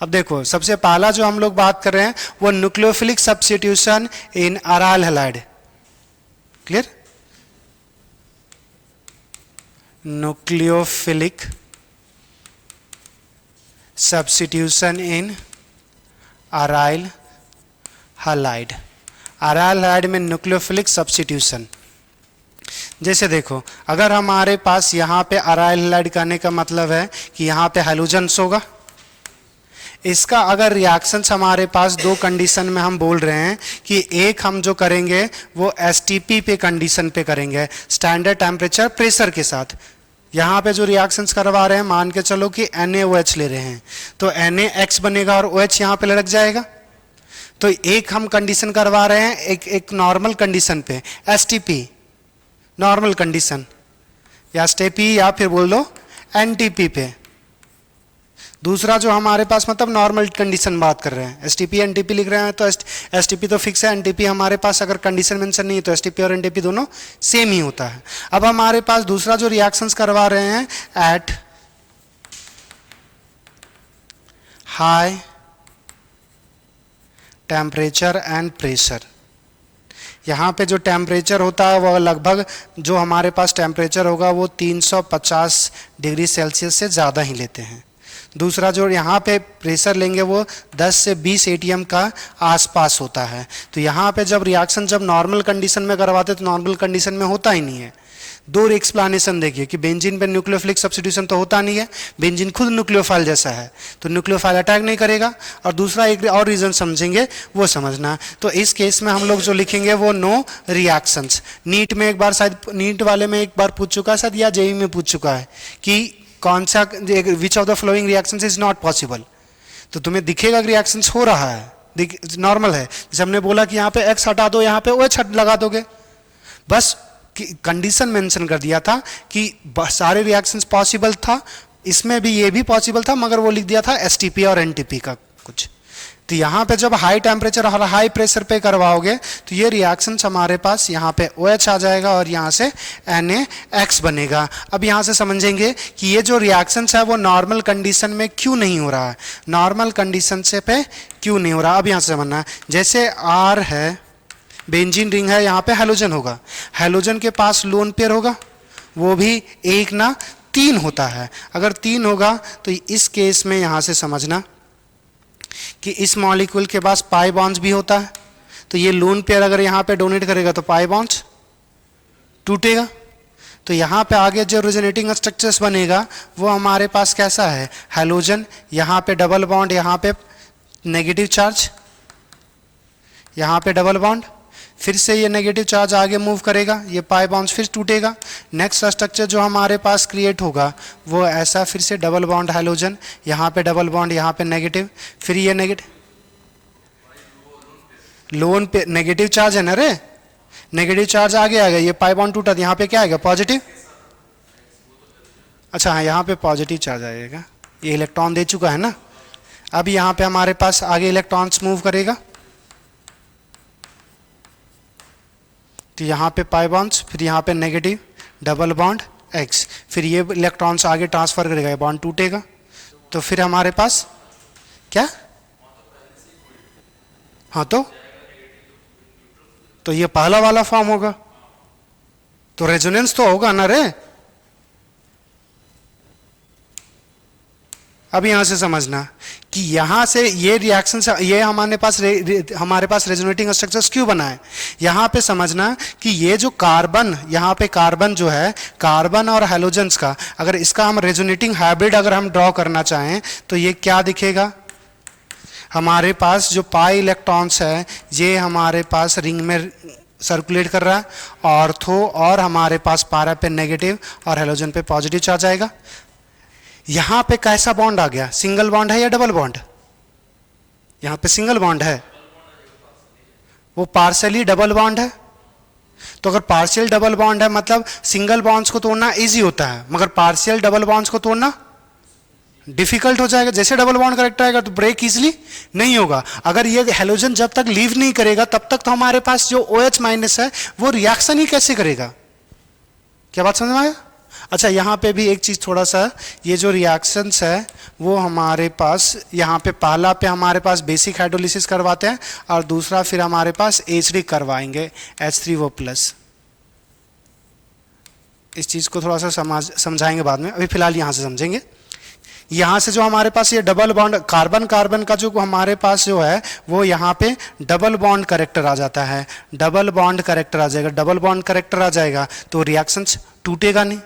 अब देखो सबसे पहला जो हम लोग बात कर रहे हैं वो nucleophilic substitution in aryl halide. Clear? Nucleophilic substitution in aryl halide. Aryl halide में न्यूक्लियोफिलिक सब्स्टिट्यूशन, जैसे देखो अगर हमारे पास यहाँ पे अराइल हैलाइड करने का मतलब है कि यहाँ पे हैलोजेंस होगा, इसका अगर रिएक्शंस हमारे पास दो कंडीशन में हम बोल रहे हैं कि एक हम जो करेंगे वो एसटीपी पे कंडीशन पे करेंगे, स्टैंडर्ड टेम्परेचर प्रेशर के साथ। यहाँ पे जो रिएक्शंस करवा रहे हैं मान के चलो कि NaOH ले रहे हैं, तो NaX बनेगा और OH यहाँ पे लग जाएगा। तो एक हम कंडीशन करवा रहे हैं एक नॉर्मल कंडीशन पे, STP नॉर्मल कंडीशन, या STP या फिर बोल दो NTP पे। दूसरा जो हमारे पास मतलब नॉर्मल कंडीशन बात कर रहे हैं, STP NTP लिख रहे हैं, तो STP तो फिक्स है, NTP हमारे पास अगर कंडीशन मेंशन नहीं है तो STP और NTP दोनों सेम ही होता है। अब हमारे पास दूसरा जो रिएक्शंस करवा रहे हैं at high temperature and pressure. यहाँ पे जो टेम्परेचर होता है वो लगभग जो हमारे पास टेम्परेचर होगा वो 350 डिग्री सेल्सियस से ज़्यादा ही लेते हैं। दूसरा जो यहाँ पे प्रेशर लेंगे वो 10 से 20 atm का आसपास होता है। तो यहाँ पे जब रिएक्शन जब नॉर्मल कंडीशन में करवाते तो नॉर्मल कंडीशन में होता ही नहीं है। दो एक्सप्लेनेशन देखिए कि बेंजीन पे न्यूक्लियोफिलिक सब्स्टिट्यूशन तो होता नहीं है, बेंजीन खुद न्यूक्लियोफाइल जैसा है तो न्यूक्लियोफाइल अटैक नहीं करेगा। और दूसरा एक और रीज़न समझेंगे वो समझना। तो इस केस में हम लोग जो लिखेंगे वो नो रिएक्शंस। नीट में एक बार शायद, नीट वाले में एक बार पूछ चुका है शायद, या जेई में पूछ चुका है कि कौन सा which of the flowing reactions is not possible. तो तुम्हें दिखेगा कि रिएक्शंस हो रहा है, नॉर्मल है। जैसे हमने बोला कि यहाँ पे X हटा दो, यहाँ पे OH लगा दोगे, बस कंडीशन मेंशन कर दिया था कि सारे रिएक्शंस पॉसिबल था, इसमें भी ये भी पॉसिबल था, मगर वो लिख दिया था STP और NTP का कुछ। तो यहाँ पे जब हाई टेम्परेचर और हाई प्रेशर पे करवाओगे तो ये रिएक्शंस हमारे पास यहाँ पे OH आ जाएगा और यहाँ से NaX बनेगा। अब यहाँ से समझेंगे कि ये जो रिएक्शंस है वो नॉर्मल कंडीशन में क्यों नहीं हो रहा है, नॉर्मल कंडीशन से पे क्यों नहीं हो रहा। अब यहाँ से समझना है, जैसे R है, बेंजीन रिंग है, यहाँ पे हैलोजन होगा, हैलोजन के पास लोन पेयर होगा, वो भी 1 ना 3 होता है। अगर 3 होगा तो इस केस में यहाँ से समझना कि इस मॉलिक्यूल के पास पाई बॉन्ड्स भी होता है, तो ये लोन पेयर अगर यहाँ पे डोनेट करेगा तो पाई बॉन्ड्स टूटेगा। तो यहाँ पे आगे जो रेजोनेटिंग स्ट्रक्चर्स बनेगा वो हमारे पास कैसा है, हैलोजन, यहाँ पे डबल बॉन्ड, यहाँ पे नेगेटिव चार्ज, यहाँ पे डबल बॉन्ड, फिर से ये नेगेटिव चार्ज आगे मूव करेगा, ये पाई बॉन्ड्स फिर टूटेगा। नेक्स्ट स्ट्रक्चर जो हमारे पास क्रिएट होगा वो ऐसा, फिर से डबल बॉन्ड हैलोजन, यहाँ पे डबल बॉन्ड, यहाँ पे नेगेटिव, फिर ये नेगेटिव, लोन पे नेगेटिव चार्ज है ना रे, नेगेटिव चार्ज आगे आ गया, ये पाई बॉन्ड टूटा, यहाँ पे क्या आएगा, पॉजिटिव। अच्छा हाँ, यहाँ पे पॉजिटिव चार्ज आएगा, ये इलेक्ट्रॉन दे चुका है ना। अब यहाँ पे हमारे पास आगे इलेक्ट्रॉन्स मूव करेगा, तो यहाँ पे पाई बॉन्ड्स, फिर यहाँ पे नेगेटिव डबल बॉन्ड X, फिर ये इलेक्ट्रॉन्स आगे ट्रांसफर करेगा, बॉन्ड टूटेगा, तो फिर हमारे पास क्या, हाँ तो ये पहला वाला फॉर्म होगा, तो रेजोनेंस तो होगा ना रे। अब यहां से समझना कि यहां से ये रिएक्शन से ये हमारे पास रेजोनेटिंग स्ट्रक्चर्स क्यों बना है। यहां पे समझना कि ये जो कार्बन, यहां पे कार्बन जो है, कार्बन और हैलोजेंस का अगर इसका हम रेजोनेटिंग हाइब्रिड अगर हम ड्रॉ करना चाहें तो ये क्या दिखेगा, हमारे पास जो पाई इलेक्ट्रॉन्स है ये हमारे पास रिंग में सर्कुलेट कर रहा है, ऑर्थो, और हमारे पास पारा पे नेगेटिव और हैलोजन पे पॉजिटिव चार्ज आएगा। यहां पे कैसा बॉन्ड आ गया, सिंगल बॉन्ड है या डबल बॉन्ड, यहां पे सिंगल बॉन्ड है, वो पार्शियली डबल बॉन्ड है। तो अगर पार्शियल डबल बॉन्ड है मतलब सिंगल बॉन्ड्स को तोड़ना इजी होता है, मगर पार्शियल डबल बॉन्ड्स को तोड़ना डिफिकल्ट हो जाएगा। जैसे डबल बॉन्ड करेक्ट आएगा तो ब्रेक इजिली नहीं होगा। अगर ये हैलोजन जब तक लीव नहीं करेगा तब तक तो हमारे पास जो OH माइनस है वो रिएक्शन ही कैसे करेगा। क्या बात समझ में आया। अच्छा, यहाँ पे भी एक चीज थोड़ा सा, ये जो रिएक्शंस है वो हमारे पास यहाँ पे पहला पे हमारे पास बेसिक हाइड्रोलिसिस करवाते हैं और दूसरा फिर हमारे पास H3 करवाएंगे, H3O+। इस चीज को थोड़ा सा समझाएंगे बाद में, अभी फिलहाल यहाँ से समझेंगे। यहाँ से जो हमारे पास ये डबल बॉन्ड कार्बन कार्बन का जो हमारे पास जो है वो यहाँ पे डबल बॉन्ड करेक्टर आ जाता है, डबल बॉन्ड करेक्टर आ जाएगा। डबल बॉन्ड करेक्टर आ जाएगा तो रिएक्शंस टूटेगा नहीं,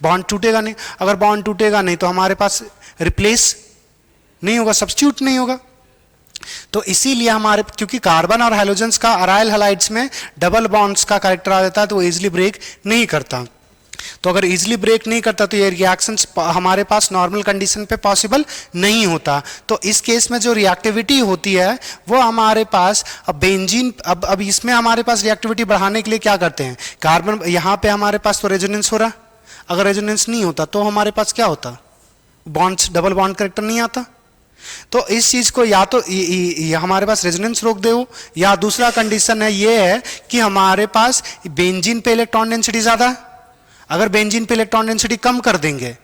बॉन्ड टूटेगा नहीं। अगर बॉन्ड टूटेगा नहीं तो हमारे पास रिप्लेस नहीं होगा, सब्स्टिट्यूट नहीं होगा। तो इसीलिए हमारे, क्योंकि कार्बन और हैलोजेंस का अराइल हैलाइड्स में डबल बॉन्ड्स का कैरेक्टर आ जाता है, तो वो इजीली ब्रेक नहीं करता। तो अगर इजीली ब्रेक नहीं करता तो ये रिएक्शंस हमारे पास नॉर्मल कंडीशन पे पॉसिबल नहीं होता। तो इस केस में जो रिएक्टिविटी होती है वो हमारे पास, अब बेंजीन, अब इसमें हमारे पास रिएक्टिविटी बढ़ाने के लिए क्या करते हैं, कार्बन, यहाँ पे हमारे पास तो रेजोनेंस हो रहा, अगर रेजोनेंस नहीं होता तो हमारे पास क्या होता, बॉन्ड्स, डबल बॉन्ड कैरेक्टर नहीं आता। तो इस चीज को या तो हमारे पास रेजोनेंस रोक दो, या दूसरा कंडीशन है ये है कि हमारे पास बेंजीन पे इलेक्ट्रॉन डेंसिटी ज्यादा है, अगर बेंजीन पे इलेक्ट्रॉन डेंसिटी कम कर देंगे,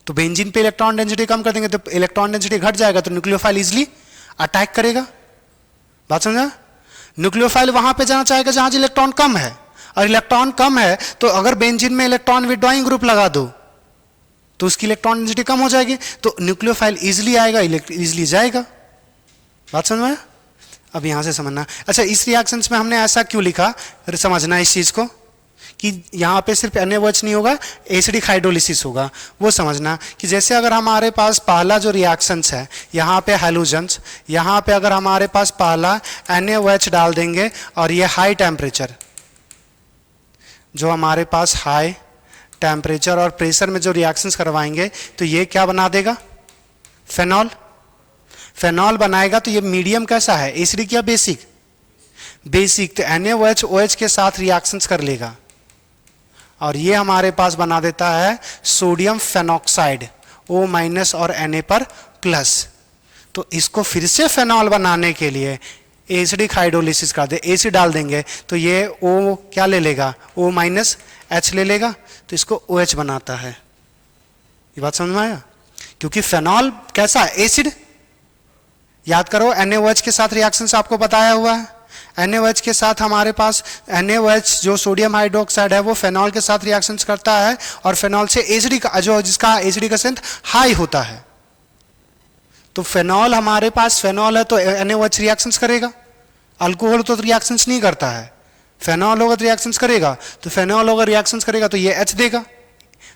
तो बेंजीन पे इलेक्ट्रॉन डेंसिटी कम कर देंगे तो इलेक्ट्रॉन डेंसिटी घट जाएगा, तो न्यूक्लियोफाइल इजीली अटैक करेगा। बात समझा? न्यूक्लियोफाइल वहां पे जाना चाहेगा जहां इलेक्ट्रॉन कम है, और इलेक्ट्रॉन कम है तो अगर बेंजीन में इलेक्ट्रॉन विड्रॉइंग ग्रुप लगा दो तो उसकी इलेक्ट्रॉन डेंसिटी कम हो जाएगी, तो न्यूक्लियोफाइल इजीली आएगा, इजीली जाएगा। बात समझ में? अब यहां से समझना। अच्छा, इस रिएक्शंस में हमने ऐसा क्यों लिखा, समझना इस चीज को, कि यहाँ पे सिर्फ NaOH नहीं होगा, एसिडिक हाइड्रोलिसिस होगा। वो समझना कि जैसे अगर हमारे पास पहला जो रिएक्शंस है, यहाँ पे हैलोजेंस, यहाँ पे अगर हमारे पास पहला NaOH डाल देंगे और ये हाई टेम्परेचर, जो हमारे पास हाई टेम्परेचर और प्रेशर में जो रिएक्शंस करवाएंगे तो ये क्या बना देगा, फेनॉल। फेनॉल बनाएगा तो ये मीडियम कैसा है, एसिडिक या बेसिक, बेसिक। तो NaOH OH के साथ रिएक्शंस कर लेगा और ये हमारे पास बना देता है सोडियम फेनॉक्साइड, O- और Na पर प्लस। तो इसको फिर से फेनॉल बनाने के लिए एसिडिक हाइड्रोलिसिस कर दे, एसिड डाल देंगे तो ये O क्या ले लेगा, O- H ले लेगा, तो इसको OH बनाता है। ये बात समझ में आया? क्योंकि फेनॉल कैसा है, एसिड। याद करो NaOH के साथ रिएक्शंस आपको बताया हुआ है, NaOH के साथ हमारे पास NaOH जो सोडियम हाइड्रोक्साइड है वो फेनॉल के साथ रिएक्शंस करता है, और फेनॉल से एसिडिक, जो जिसका एसिडिक एसेंट हाई होता है। तो फेनॉल हमारे पास, फेनॉल है तो NaOH रिएक्शंस करेगा, अल्कोहल तो रिएक्शंस नहीं करता है, फेनॉल होगा तो रिएक्शंस करेगा, तो फेनॉल होगा रिएक्शंस करेगा तो ये H देगा।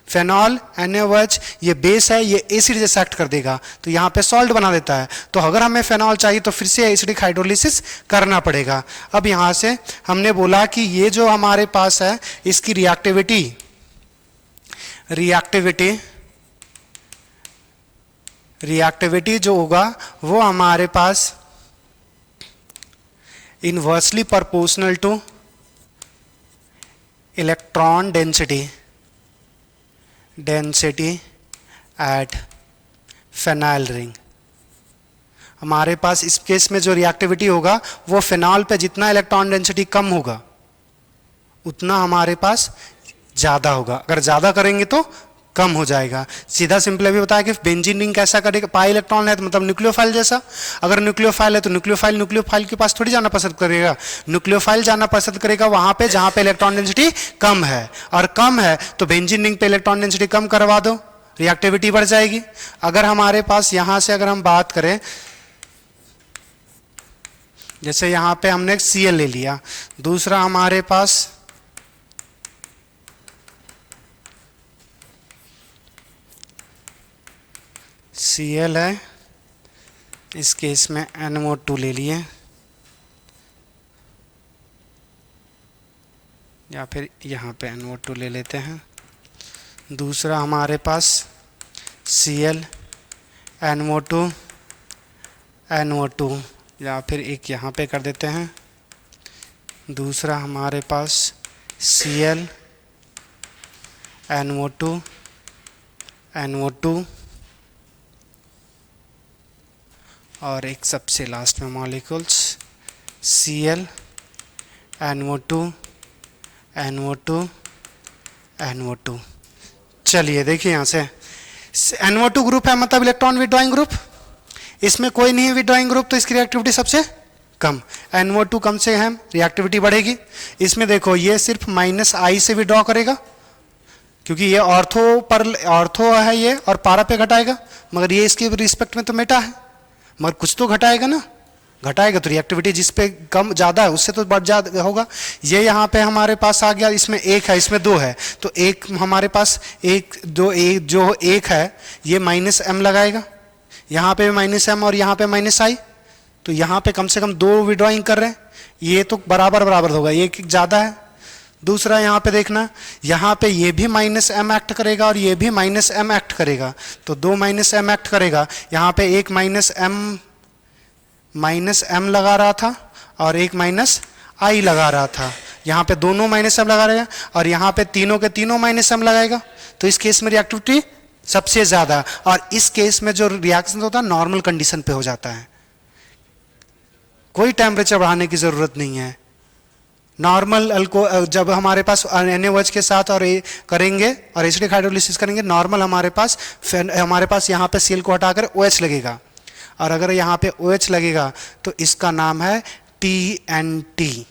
फेनॉल NaOH ये बेस है, ये एसिड जैसा एक्ट कर देगा, तो यहाँ पे सॉल्ट बना देता है। तो अगर हमें फेनॉल चाहिए तो फिर से एसिडिक हाइड्रोलिसिस करना पड़ेगा। अब यहाँ से हमने बोला कि ये जो हमारे पास है इसकी रिएक्टिविटी जो होगा वो हमारे पास inversely proportional to electron density at phenyl ring. हमारे पास इस केस में जो रिएक्टिविटी होगा वो फेनॉल पे जितना इलेक्ट्रॉन डेंसिटी कम होगा उतना हमारे पास ज्यादा होगा, अगर ज्यादा करेंगे तो कम हो जाएगा। सीधा सिंपल अभी बताया कि बेंजीन रिंग कैसा करेगा, पाई इलेक्ट्रॉन है तो मतलब न्यूक्लियोफाइल जैसा। अगर न्यूक्लियोफाइल है तो न्यूक्लियोफाइल के पास थोड़ी जाना पसंद करेगा, न्यूक्लियोफाइल जाना पसंद करेगा वहां पे जहां पे इलेक्ट्रॉन डेंसिटी कम है, और कम है तो बेंजीन रिंग पे इलेक्ट्रॉन डेंसिटी कम करवा दो, रिएक्टिविटी बढ़ जाएगी। अगर हमारे पास यहां से अगर हम बात करें, जैसे यहां पे हमने Cl ले लिया, दूसरा हमारे पास Cl है, इस केस में NO2 ले लिए, या फिर यहाँ पे NO2 ले लेते हैं। दूसरा हमारे पास Cl NO2 या फिर एक यहाँ पे कर देते हैं। दूसरा हमारे पास Cl NO2 और एक सबसे लास्ट में मॉलिक्यूल्स Cl NO2 चलिए देखिए यहाँ से NO2 ग्रुप है, मतलब इलेक्ट्रॉन विड्रॉइंग ग्रुप, इसमें कोई नहीं है विड्रॉइंग ग्रुप, तो इसकी रिएक्टिविटी सबसे कम। NO2 कम से कम रिएक्टिविटी बढ़ेगी। इसमें देखो ये सिर्फ -I से विड्रॉ करेगा, क्योंकि ये ऑर्थो है ये, और पारा पे घटाएगा, मगर ये इसके रिस्पेक्ट में तो मेटा है, मगर कुछ तो घटाएगा ना, घटाएगा तो रिएक्टिविटी जिस पे कम ज़्यादा है उससे तो बढ़ ज्यादा होगा। ये यहाँ पे हमारे पास आ गया, इसमें 1 है इसमें 2 है, तो एक हमारे पास 1 2 1 जो 1 है ये -M लगाएगा, यहाँ पे माइनस एम और यहाँ पे माइनस आई, तो यहाँ पे कम से कम 2 विड्रॉइंग कर रहे हैं, ये तो बराबर बराबर होगा, एक ज़्यादा है। दूसरा यहाँ पे देखना, यहाँ पे ये भी माइनस एम एक्ट करेगा और ये भी माइनस एम एक्ट करेगा, तो 2 माइनस एम एक्ट करेगा। यहाँ पे एक माइनस एम लगा रहा था और एक माइनस आई लगा रहा था, यहाँ पे दोनों माइनस एम लगा रहेगा और यहाँ पे तीनों के तीनों माइनस एम लगाएगा, तो इस केस में रिएक्टिविटी सबसे ज़्यादा। और इस केस में जो रिएक्शन होता है नॉर्मल कंडीशन पे हो जाता है, कोई टेम्परेचर बढ़ाने की ज़रूरत नहीं है। नॉर्मल जब हमारे पास NaOH के साथ और करेंगे और एसिडिक हाइड्रोलिसिस करेंगे, नॉर्मल हमारे पास यहाँ पे Cl को हटाकर OH लगेगा, और अगर यहाँ पे OH लगेगा तो इसका नाम है TNT।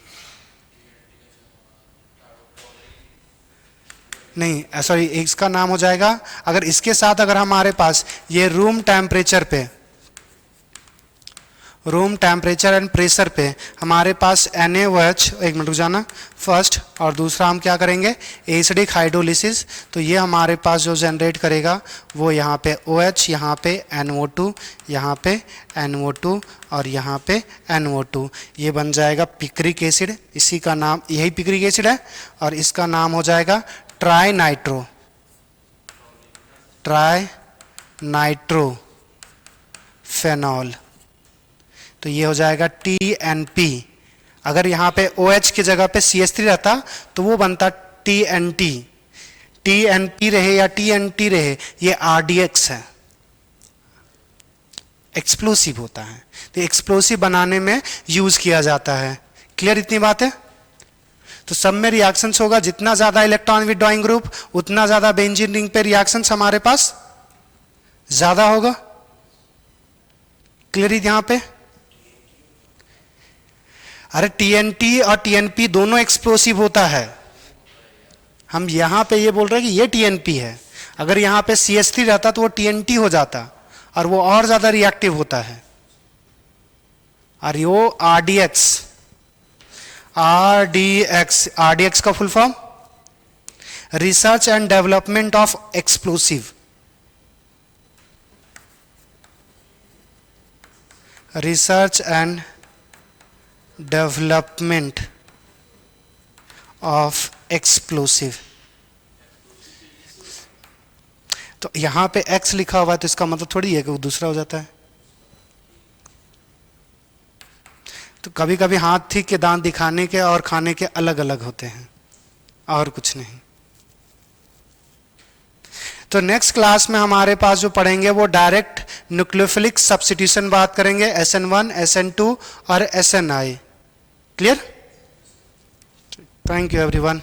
नहीं सॉरी, इसका नाम हो जाएगा, अगर इसके साथ अगर हमारे पास ये रूम टेम्परेचर एंड प्रेशर पे हमारे पास NaOH, एक मिनट रुक जाना, फर्स्ट, और दूसरा हम क्या करेंगे एसिडिक हाइड्रोलिसिस, तो ये हमारे पास जो जनरेट करेगा वो यहाँ पे OH, यहाँ पे NO2, यहाँ पे NO2 और यहाँ पे NO2, ये बन जाएगा पिक्रिक एसिड। इसी का नाम, यही पिक्रिक एसिड है और इसका नाम हो जाएगा ट्राई नाइट्रोफेनॉल, तो ये हो जाएगा TNP। अगर यहाँ पे OH की जगह पे CH3 रहता तो वो बनता TNT। TNP रहे या TNT रहे, ये RDX है, एक्सप्लोसिव होता है, तो एक्सप्लोसिव बनाने में यूज किया जाता है। क्लियर इतनी बात है? तो सब में रिएक्शंस होगा, जितना ज्यादा इलेक्ट्रॉन विथड्रॉइंग ग्रुप उतना ज्यादा बेंजीन रिंग पे रिएक्शंस हमारे पास ज्यादा होगा। क्लियर यहां पे? अरे TNT और TNP दोनों एक्सप्लोसिव होता है, हम यहां पे ये बोल रहे हैं कि ये TNP है, अगर यहां पे CH3 रहता तो वो TNT हो जाता और वो और ज्यादा रिएक्टिव होता है। और यो RDX का full form research and development of explosive, research and development of explosive. तो यहां पे X लिखा हुआ है तो इसका मतलब थोड़ी है कि वो दूसरा हो जाता है। तो कभी कभी हाथी के दांत दिखाने के और खाने के अलग अलग होते हैं, और कुछ नहीं। तो नेक्स्ट क्लास में हमारे पास जो पढ़ेंगे वो डायरेक्ट न्यूक्लियोफिलिक सब्स्टिट्यूशन बात करेंगे, SN1, SN2 और SNI। Clear? Thank you everyone.